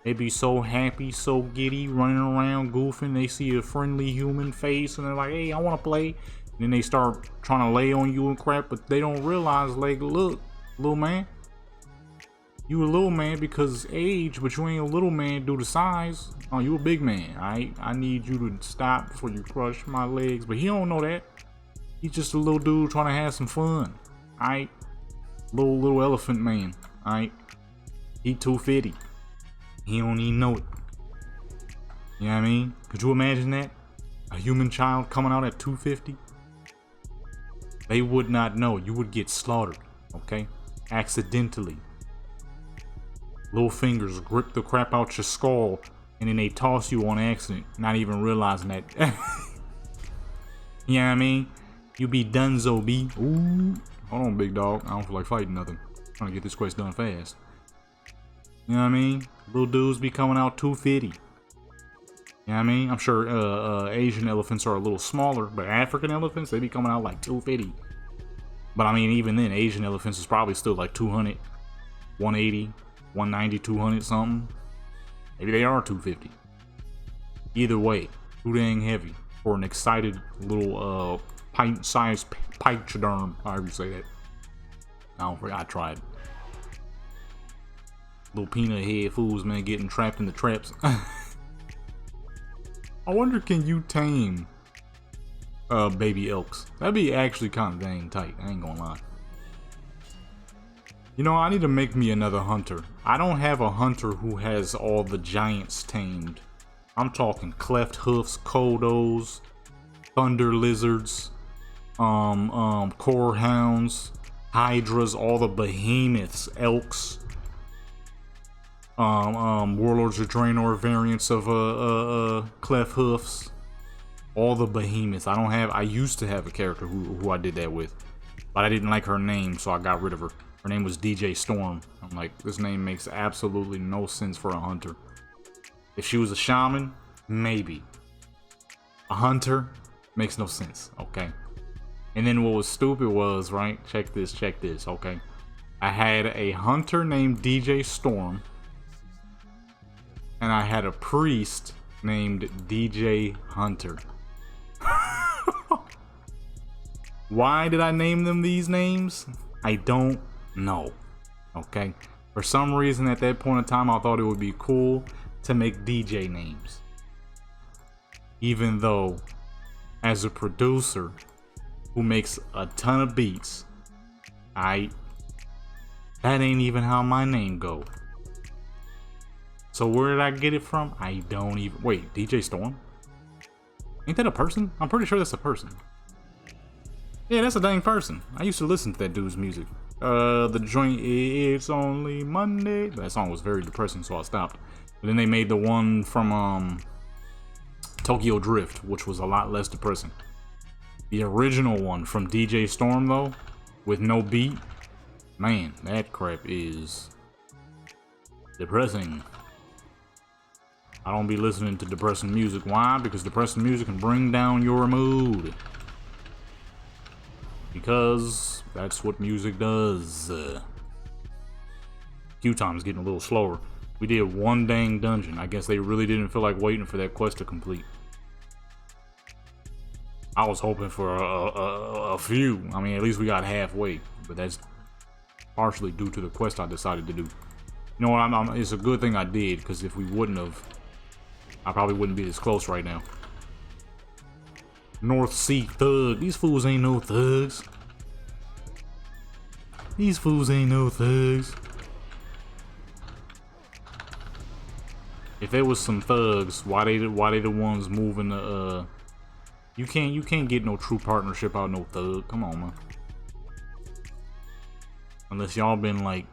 they be so happy, so giddy, running around, goofing. They see a friendly human face and they're like, hey, I wanna play. Then they start trying to lay on you and crap, but they don't realize, like, look, little man, you a little man because age, but you ain't a little man due to size. Oh, you a big man. I need you to stop before you crush my legs. But he don't know that. He's just a little dude trying to have some fun. Alright, little elephant man. Alright, he 250. He don't even know it. You know what I mean? Could you imagine that? A human child coming out at 250? They would not know. You would get slaughtered, okay? Accidentally. Little fingers grip the crap out your skull, and then they toss you on accident, not even realizing that. You know what I mean? You be donezo, B. Ooh. Hold on, big dog. I don't feel like fighting nothing. I'm trying to get this quest done fast. You know what I mean? Little dudes be coming out 250. You know what I mean? I'm sure Asian elephants are a little smaller, but African elephants, they be coming out like 250. But I mean, even then, Asian elephants is probably still like 200, 180, 190, 200 something. Maybe they are 250. Either way, too dang heavy. for an excited little pint-sized pachyderm, however you say that. I don't forget, I tried. Little peanut head fools, man, getting trapped in the traps. I wonder, can you tame baby elks? That'd be actually kind of dang tight, I ain't gonna lie. You know, I need to make me another hunter. I don't have a hunter who has all the giants tamed. I'm talking cleft hoofs, kodos, thunder lizards, core hounds, hydras, all the behemoths, elks, warlords of Draenor variants of cleft hoofs, all the behemoths. I used to have a character who I did that with, but I didn't like her name, so I got rid of her. Her name was DJ Storm. I'm like, this name makes absolutely no sense for a hunter. If she was a shaman, maybe. A hunter makes no sense, okay? And then what was stupid was, right? Check this, okay? I had a hunter named DJ Storm, and I had a priest named DJ Hunter. Why did I name them these names? I don't know, okay? For some reason at that point in time, I thought it would be cool to make DJ names. Even though, as a producer who makes a ton of beats, that ain't even how my name go. So where did I get it from? I don't even... Wait, DJ Storm? Ain't that a person? I'm pretty sure that's a person. Yeah, that's a dang person. I used to listen to that dude's music. The joint, it's only Monday. That song was very depressing, so I stopped. But then they made the one from Tokyo Drift, which was a lot less depressing. The original one from DJ Storm, though, with no beat, man, that crap is depressing. I don't be listening to depressing music. Why? Because depressing music can bring down your mood. Because that's what music does. Queue time's getting a little slower. We did one dang dungeon. I guess they really didn't feel like waiting for that quest to complete. I was hoping for a few. I mean, at least we got halfway. But that's partially due to the quest I decided to do. You know what? It's a good thing I did, because if we wouldn't have, I probably wouldn't be this close right now. North Sea Thug. These fools ain't no thugs. These fools ain't no thugs. If there was some thugs, why they the ones moving the you can't get no true partnership out of no thug. Come on, man. Unless y'all been like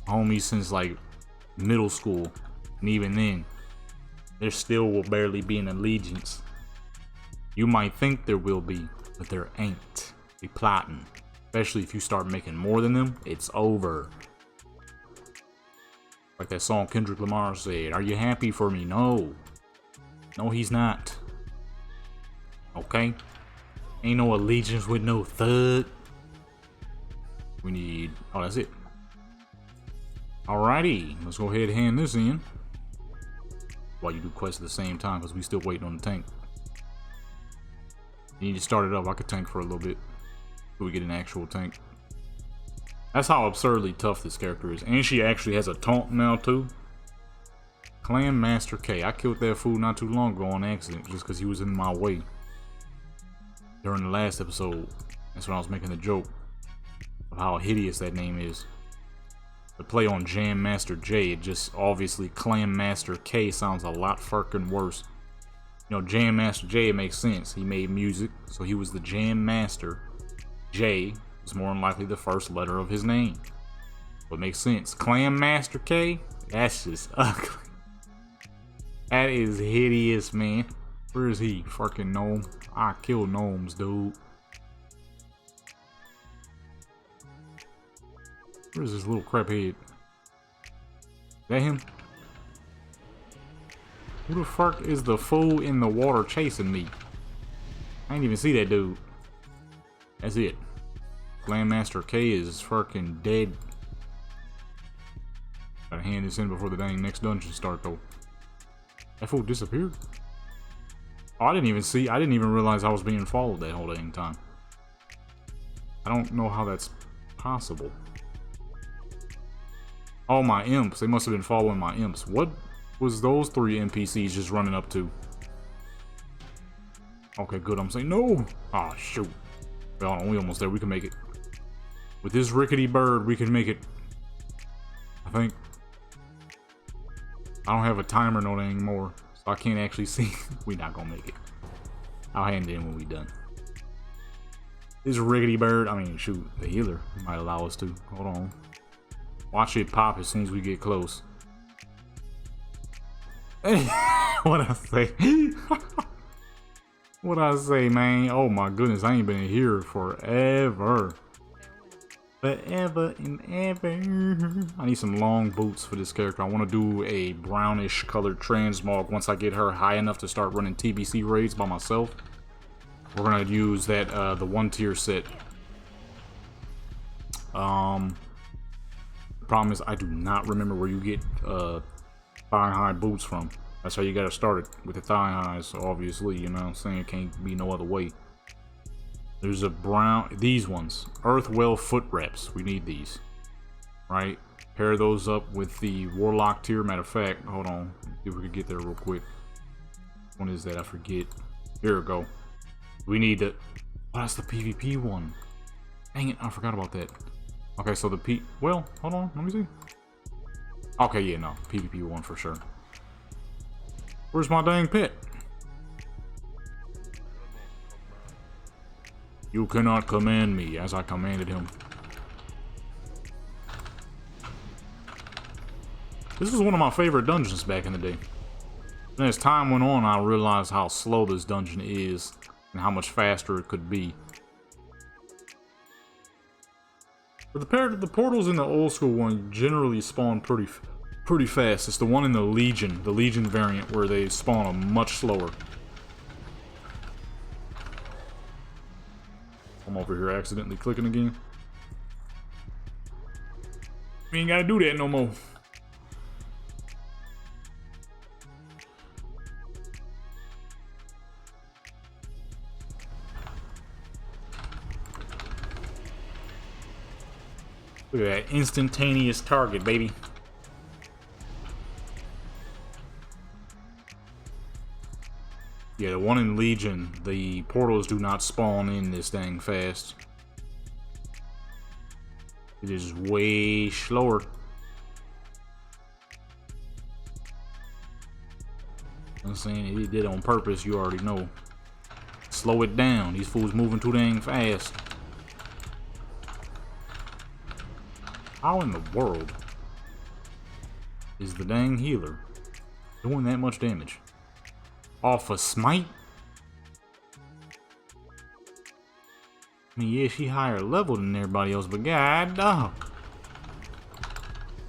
homies since like middle school, and even then, there still will barely be an allegiance. You might think there will be, but there ain't. Be plotting. Especially if you start making more than them, it's over. Like that song Kendrick Lamar said, "Are you happy for me?" No. No, he's not. Okay? Ain't no allegiance with no thug. We need... Oh, that's it. Alrighty. Let's go ahead and hand this in. While you do quests at the same time, because we still waiting on the tank. You need to start it up. I could tank for a little bit till we get an actual tank. That's how absurdly tough this character is. And she actually has a taunt now too. Clan Master K. I killed that fool not too long ago on accident just because he was in my way. During the last episode. That's when I was making the joke of how hideous that name is. The play on Jam Master J, it just obviously Clan Master K sounds a lot fucking worse. You know, Jam Master J, it makes sense. He made music, so he was the Jam Master. J is more than likely the first letter of his name. But makes sense. Clan Master K? That's just ugly. That is hideous, man. Where is he? Fucking gnome. I kill gnomes, dude. Where's this little crap head? Is that him? Who the fuck is the fool in the water chasing me? I didn't even see that dude. That's it. Grandmaster K is fucking dead. Gotta hand this in before the dang next dungeon start though. That fool disappeared? Oh, I didn't even realize I was being followed that whole dang time. I don't know how that's possible. Oh, my imps. They must have been following my imps. What was those 3 NPCs just running up to? Okay, good. I'm saying no. Ah, oh, shoot. Well, we almost there. We can make it. With this rickety bird, we can make it. I think. I don't have a timer note anymore, so I can't actually see. We're not gonna make it. I'll hand it in when we done. This rickety bird, I mean, shoot, the healer might allow us to. Hold on. Watch it pop as soon as we get close. Hey, what'd I say? What'd I say, man? Oh my goodness, I ain't been in here forever. Forever and ever. I need some long boots for this character. I want to do a brownish colored transmog once I get her high enough to start running TBC raids by myself. We're gonna use that the 1-tier set. The problem is I do not remember where you get thigh-high boots from. That's how you gotta start it, with the thigh-highs, obviously, you know what I'm saying? It can't be no other way. There's a brown, these ones, Earthwell foot wraps. We need these, right? Pair those up with the Warlock tier. Matter of fact, hold on, see if we can get there real quick. Which one is that? I forget. Here we go. We need the, oh, that's the PvP one. Dang it, I forgot about that. Okay, so the well, hold on, let me see. Okay, yeah, no, PvP one for sure. Where's my dang pet? You cannot command me as I commanded him. This was one of my favorite dungeons back in the day. And as time went on, I realized how slow this dungeon is and how much faster it could be. But the portals in the old school one generally spawn pretty fast. It's the one in the Legion variant, where they spawn them much slower. I'm over here accidentally clicking again. We ain't gotta do that no more. Look at that instantaneous target, baby. Yeah, the one in Legion, the portals do not spawn in this thing fast. It is way slower. I'm saying it did it on purpose, you already know. Slow it down. These fools moving too dang fast. How in the world is the dang healer doing that much damage? Off a smite? I mean, yeah, she higher level than everybody else, but god dog.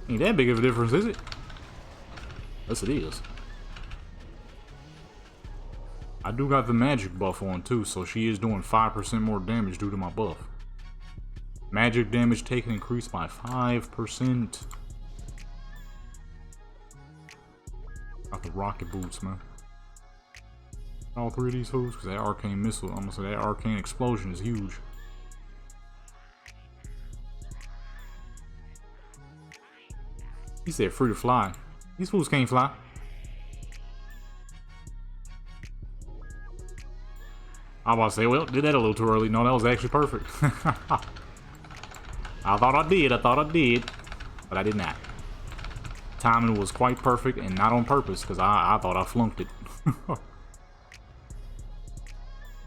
Ain't that big of a difference, is it? Yes, it is. I do got the magic buff on too, so she is doing 5% more damage due to my buff. Magic damage taken increased by 5%. Got the rocket boots, man. All 3 of these fools, because that arcane missile, I'm gonna say that arcane explosion is huge. He said free to fly. These fools can't fly. I was about to say, well, did that a little too early. No, that was actually perfect. I thought I did, but I did not. Timing was quite perfect and not on purpose, because I thought I flunked it.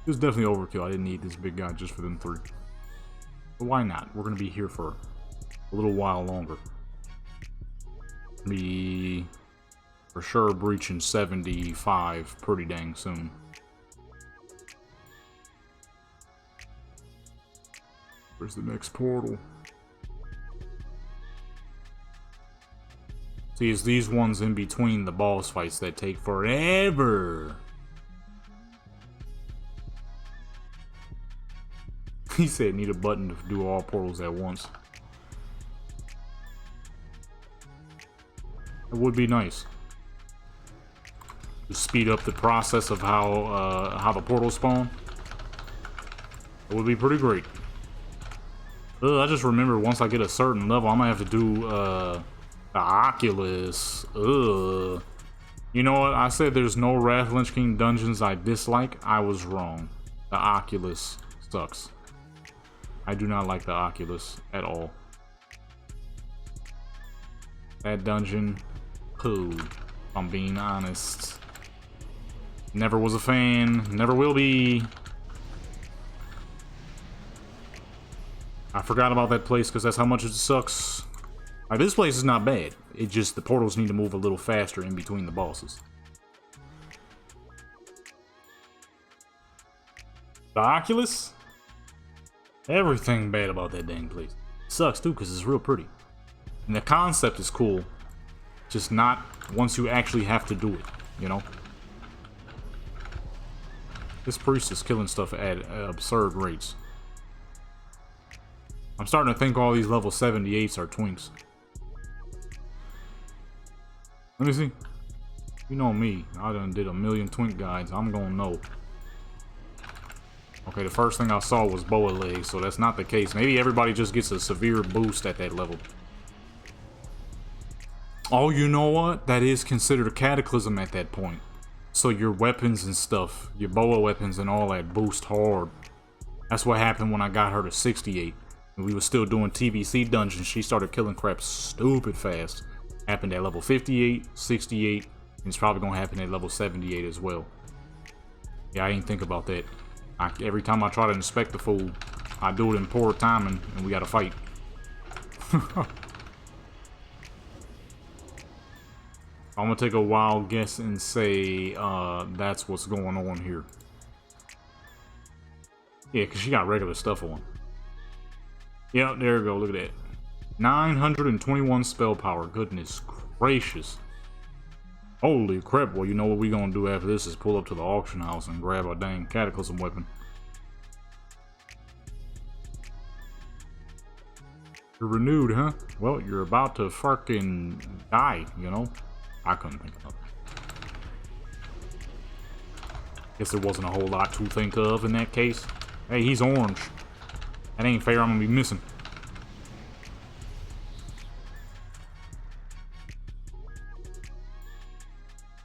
It was definitely overkill. I didn't need this big guy just for them 3. But why not? We're going to be here for a little while longer. Be for sure breaching 75 pretty dang soon. Where's the next portal? See, it's these ones in between the boss fights that take forever. He said need a button to do all portals at once. It would be nice. to speed up the process of how the portals spawn. It would be pretty great. I just remember once I get a certain level, I'm gonna have to do the Oculus. You know what? I said there's no Wrath of Lich King dungeons I dislike. I was wrong. The Oculus sucks. I do not like the Oculus at all. That dungeon, poo, if I'm being honest. Never was a fan, never will be. I forgot about that place because that's how much it sucks. Like, this place is not bad. It just, the portals need to move a little faster in between the bosses. The Oculus? Everything bad about that dang place. It sucks too because it's real pretty. And the concept is cool. Just not once you actually have to do it, you know? This priest is killing stuff at absurd rates. I'm starting to think all these level 78s are twinks. Let me see. You know me. I done did a million twink guides. I'm gonna know. Okay, the first thing I saw was boa legs, so that's not the case. Maybe everybody just gets a severe boost at that level. Oh, you know what? That is considered a cataclysm at that point. So your weapons and stuff, your boa weapons and all that boost hard. That's what happened when I got her to 68. And we were still doing TBC dungeons. She started killing crap stupid fast. Happened at level 58, 68, and it's probably gonna happen at level 78 as well. Yeah, I ain't think about that. Every time I try to inspect the fool, I do it in poor timing, and we gotta fight. I'm gonna take a wild guess and say that's what's going on here. Yeah, because she got regular stuff on. Yep, there we go, look at that. 921 spell power, goodness gracious. Holy crap, well, you know what we gonna do after this is pull up to the auction house and grab a dang cataclysm weapon. You're renewed, huh? Well, you're about to fucking die, you know? I couldn't think of it. Guess there wasn't a whole lot to think of in that case. Hey, he's orange. That ain't fair, I'm gonna be missing.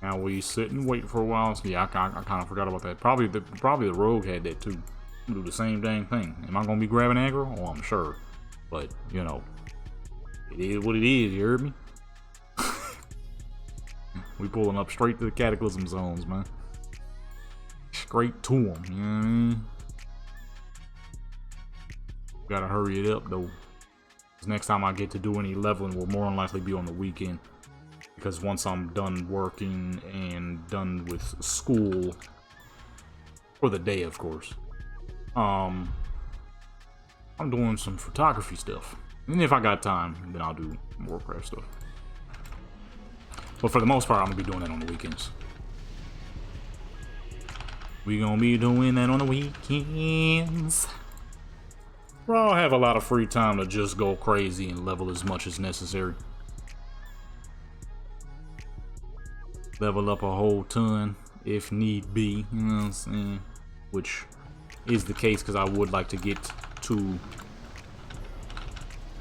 Now we sit and wait for a while. So yeah, I kind of forgot about that. Probably the rogue had that too. Do the same dang thing. Am I gonna be grabbing aggro? Oh, I'm sure. But you know, it is what it is. You heard me? We pulling up straight to the cataclysm zones, man. Straight to them. You know what I mean? Gotta hurry it up though. Cause next time I get to do any leveling will more than likely be on the weekend. Because once I'm done working and done with school, for the day of course, I'm doing some photography stuff. And if I got time, then I'll do Warcraft stuff. But for the most part, I'm gonna be doing that on the weekends. We gonna be doing that on the weekends. Bro, I'll have a lot of free time to just go crazy and level as much as necessary. Level up a whole ton if need be, you know what I'm saying? Which is the case because I would like to get to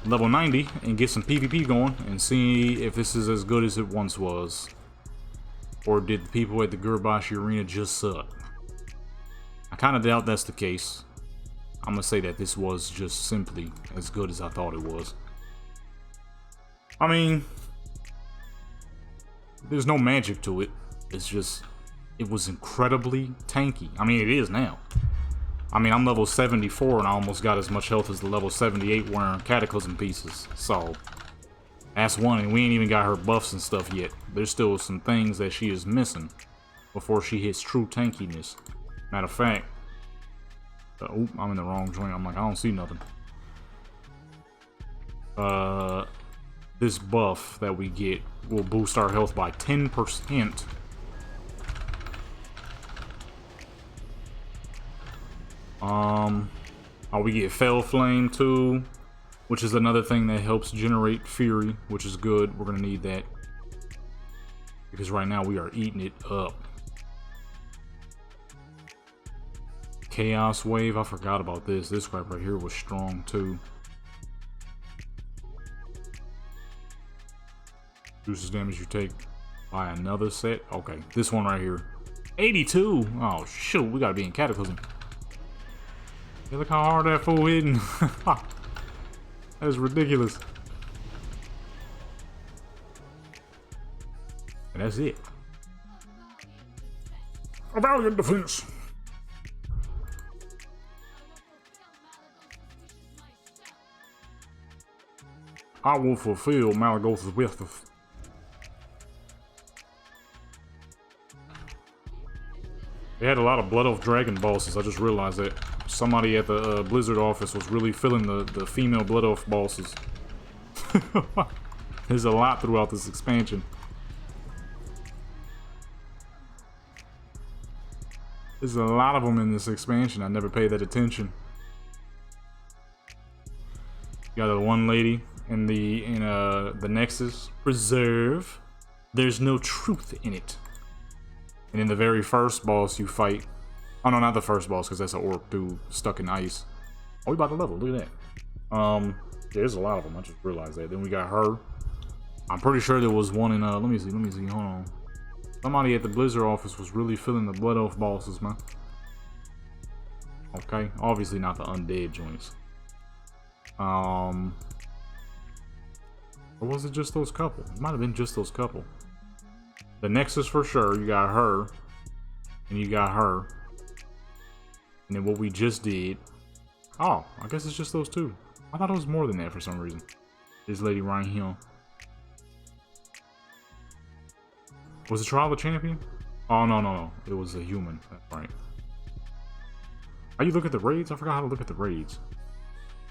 level 90 and get some PvP going and see if this is as good as it once was. Or did the people at the Gurbashi Arena just suck? I kind of doubt that's the case. I'm gonna say that this was just simply as good as I thought it was. I mean, there's no magic to it. It's just, it was incredibly tanky. I mean, it is now. I mean, I'm level 74 and I almost got as much health as the level 78 wearing Cataclysm pieces. So, that's one, and we ain't even got her buffs and stuff yet. There's still some things that she is missing before she hits true tankiness. Matter of fact, oh, I'm in the wrong joint. I'm like, I don't see nothing. This buff that we get will boost our health by 10%. Oh, we get Fell Flame too, which is another thing that helps generate Fury, which is good. We're gonna need that because right now we are eating it up. Chaos Wave. I forgot about this. This crap right here was strong too. Reduces damage you take by another set. Okay, this one right here. 82. Oh shoot, we gotta be in Cataclysm. Hey, look how hard that fool hitting. That is ridiculous. And that's it. A valiant defense. I will fulfill Malagoth's wishes. They had a lot of Blood Elf Dragon bosses. I just realized that somebody at the Blizzard office was really filling the female Blood Elf bosses. There's a lot throughout this expansion. There's a lot of them in this expansion. I never paid that attention. You got the one lady in the Nexus Preserve. There's no truth in it. And in the very first boss you fight, oh no, not the first boss, because that's an orc dude stuck in ice. Oh, we about to level. Look at that. Yeah, there's a lot of them. I just realized that. Then we got her. I'm pretty sure there was one in let me see. Hold on. Somebody at the Blizzard office was really filling the Blood Elf bosses, man. Okay, obviously not the undead joints. Or was it just those couple? It might have been just those couple. The Nexus for sure, you got her. And you got her. And then what we just did. Oh, I guess it's just those two. I thought it was more than that for some reason. This lady right here. Was it Trial of the Champion? Oh, no. It was a human. That's right. Are you looking at the raids? I forgot how to look at the raids.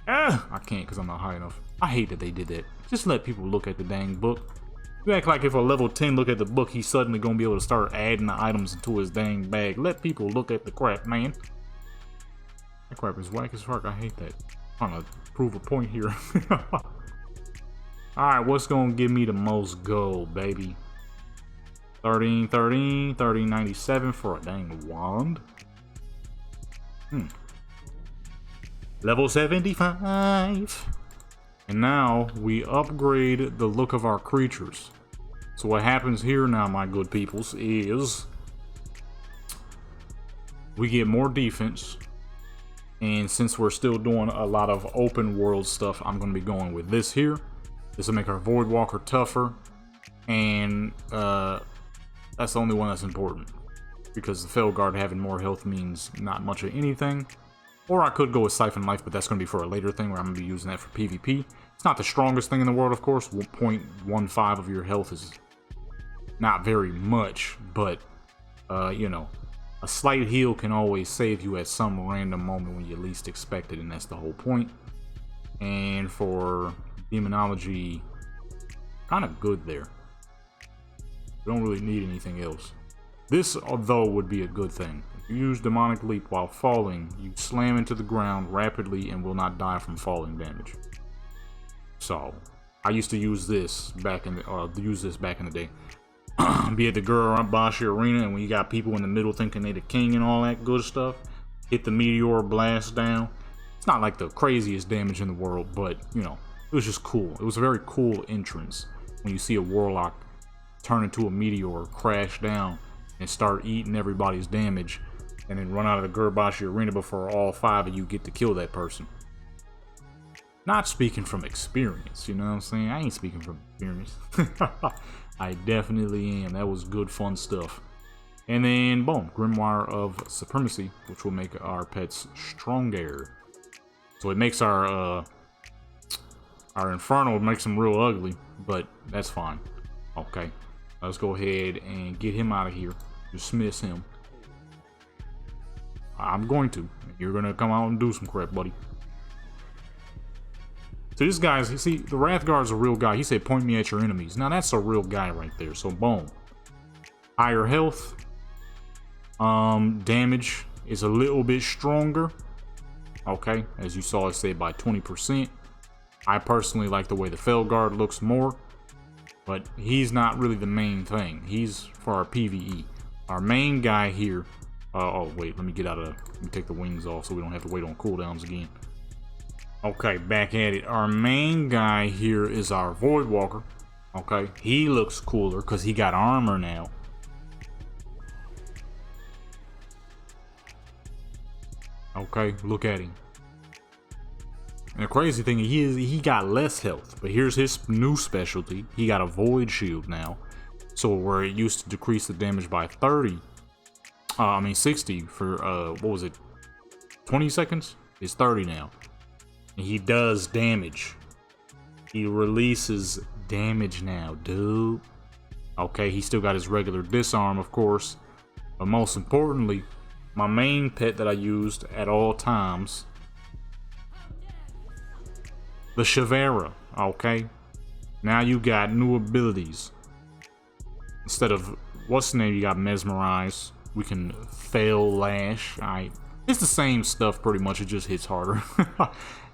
I can't because I'm not high enough. I hate that they did that. Just let people look at the dang book. You act like if a level 10 look at the book, he's suddenly going to be able to start adding the items into his dang bag. Let people look at the crap, man. That crap is whack as fuck. I hate that. I'm trying to prove a point here. Alright, what's going to give me the most gold, baby? 1397 for a dang wand. Level 75. And now we upgrade the look of our creatures. So what happens here now, my good peoples, is we get more defense. And since we're still doing a lot of open world stuff, I'm going to be going with this here. This will make our Voidwalker tougher. And that's the only one that's important. Because the Felguard having more health means not much of anything. Or I could go with Siphon Life, but that's going to be for a later thing where I'm going to be using that for PvP. It's not the strongest thing in the world, of course. 0.15 of your health is not very much, but, you know, a slight heal can always save you at some random moment when you least expect it, and that's the whole point. And for Demonology, kind of good there. We don't really need anything else. This, though, would be a good thing. If you use Demonic Leap while falling, you slam into the ground rapidly and will not die from falling damage. So, I used to use this back in the, day. Be at the Gurabashi Arena, and when you got people in the middle thinking they the king and all that good stuff, hit the meteor blast down. It's not like the craziest damage in the world, but, you know, it was just cool. It was a very cool entrance when you see a Warlock turn into a meteor, crash down, and start eating everybody's damage, and then run out of the Gurabashi Arena before all 5 of you get to kill that person. Not speaking from experience, you know what I'm saying? I ain't speaking from experience. I definitely am. That was good, fun stuff. And then, boom, Grimoire of Supremacy, which will make our pets stronger. So it makes our Inferno makes them real ugly, but that's fine. Okay, let's go ahead and get him out of here. Dismiss him. I'm going to. You're going to come out and do some crap, buddy. So this guy's, you see, the Wrathguard's a real guy. He said, point me at your enemies. Now that's a real guy right there. So boom. Higher health. Damage is a little bit stronger. Okay, as you saw, it said by 20%. I personally like the way the Felguard looks more. But he's not really the main thing. He's for our PvE. Our main guy here, Oh, wait, let me get out of... Let me take the wings off so we don't have to wait on cooldowns again. Okay, back at it. Our main guy here is our Void Walker. Okay, he looks cooler because he got armor now. Okay, look at him. And the crazy thing is he got less health, but here's his new specialty. He got a Void Shield now. So where it used to decrease the damage by 60 for, what was it, 20 seconds? It's 30 now. And he does damage. He releases damage now, dude. Okay, he still got his regular disarm, of course. But most importantly, my main pet that I used at all times, the Shavera, okay? Now you got new abilities. Instead of, what's the name, you got Mesmerize. We can Fail Lash. Alright, it's the same stuff pretty much, it just hits harder.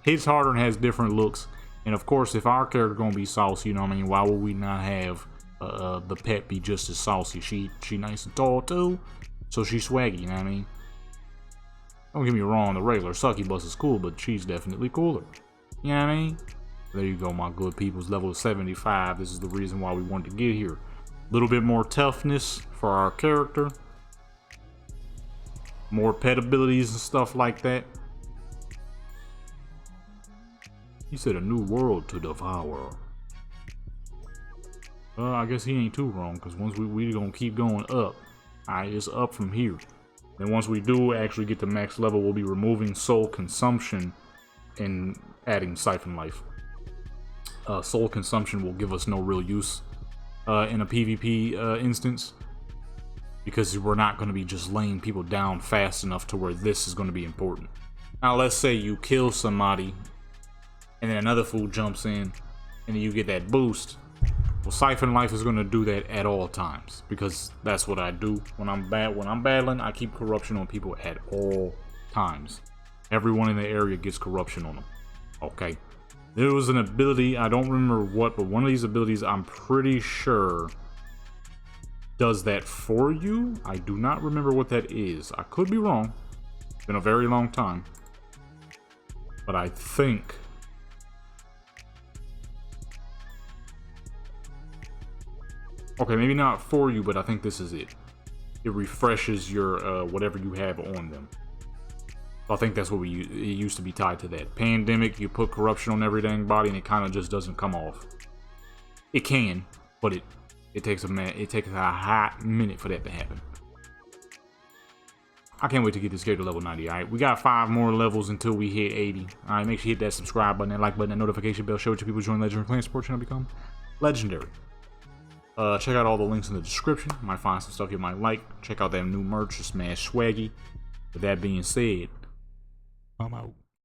Hits harder and has different looks. And of course, if our character gonna be saucy, you know what I mean, why would we not have the pet be just as saucy? She nice and tall too, so she's swaggy, you know what I mean? Don't get me wrong, the regular sucky bus is cool, but she's definitely cooler. You know what I mean? There you go, my good peoples. Level 75. This is the reason why we wanted to get here. A little bit more toughness for our character. More pet abilities and stuff like that. He said a new world to devour. I guess he ain't too wrong, because once we gonna keep going up. Alright, it's up from here. Then once we do actually get to max level, we'll be removing soul consumption and adding siphon life. Soul consumption will give us no real use in a PvP instance, because we're not going to be just laying people down fast enough to where this is going to be important. Now let's say you kill somebody and then another fool jumps in and then you get that boost. Well, siphon life is going to do that at all times, because that's what I do when I'm battling. I keep corruption on people at all times. Everyone in the area gets corruption on them. Okay, there was an ability, I don't remember what, but one of these abilities I'm pretty sure does that for you. I do not remember what that is. I could be wrong. It's been a very long time, but I think okay, maybe not for you, but I think this is it. It refreshes your whatever you have on them. I think that's what it used to be tied to that. Pandemic, you put corruption on every dang body and it kind of just doesn't come off. It can, but it takes a hot minute for that to happen. I can't wait to get this character to level 90, alright? We got 5 more levels until we hit 80. Alright, make sure you hit that subscribe button, that like button, that notification bell. Show it to people join Legendary Clan Support Channel, become legendary. Check out all the links in the description. You might find some stuff you might like. Check out that new merch, Smash Swaggy. With that being said, I'm out.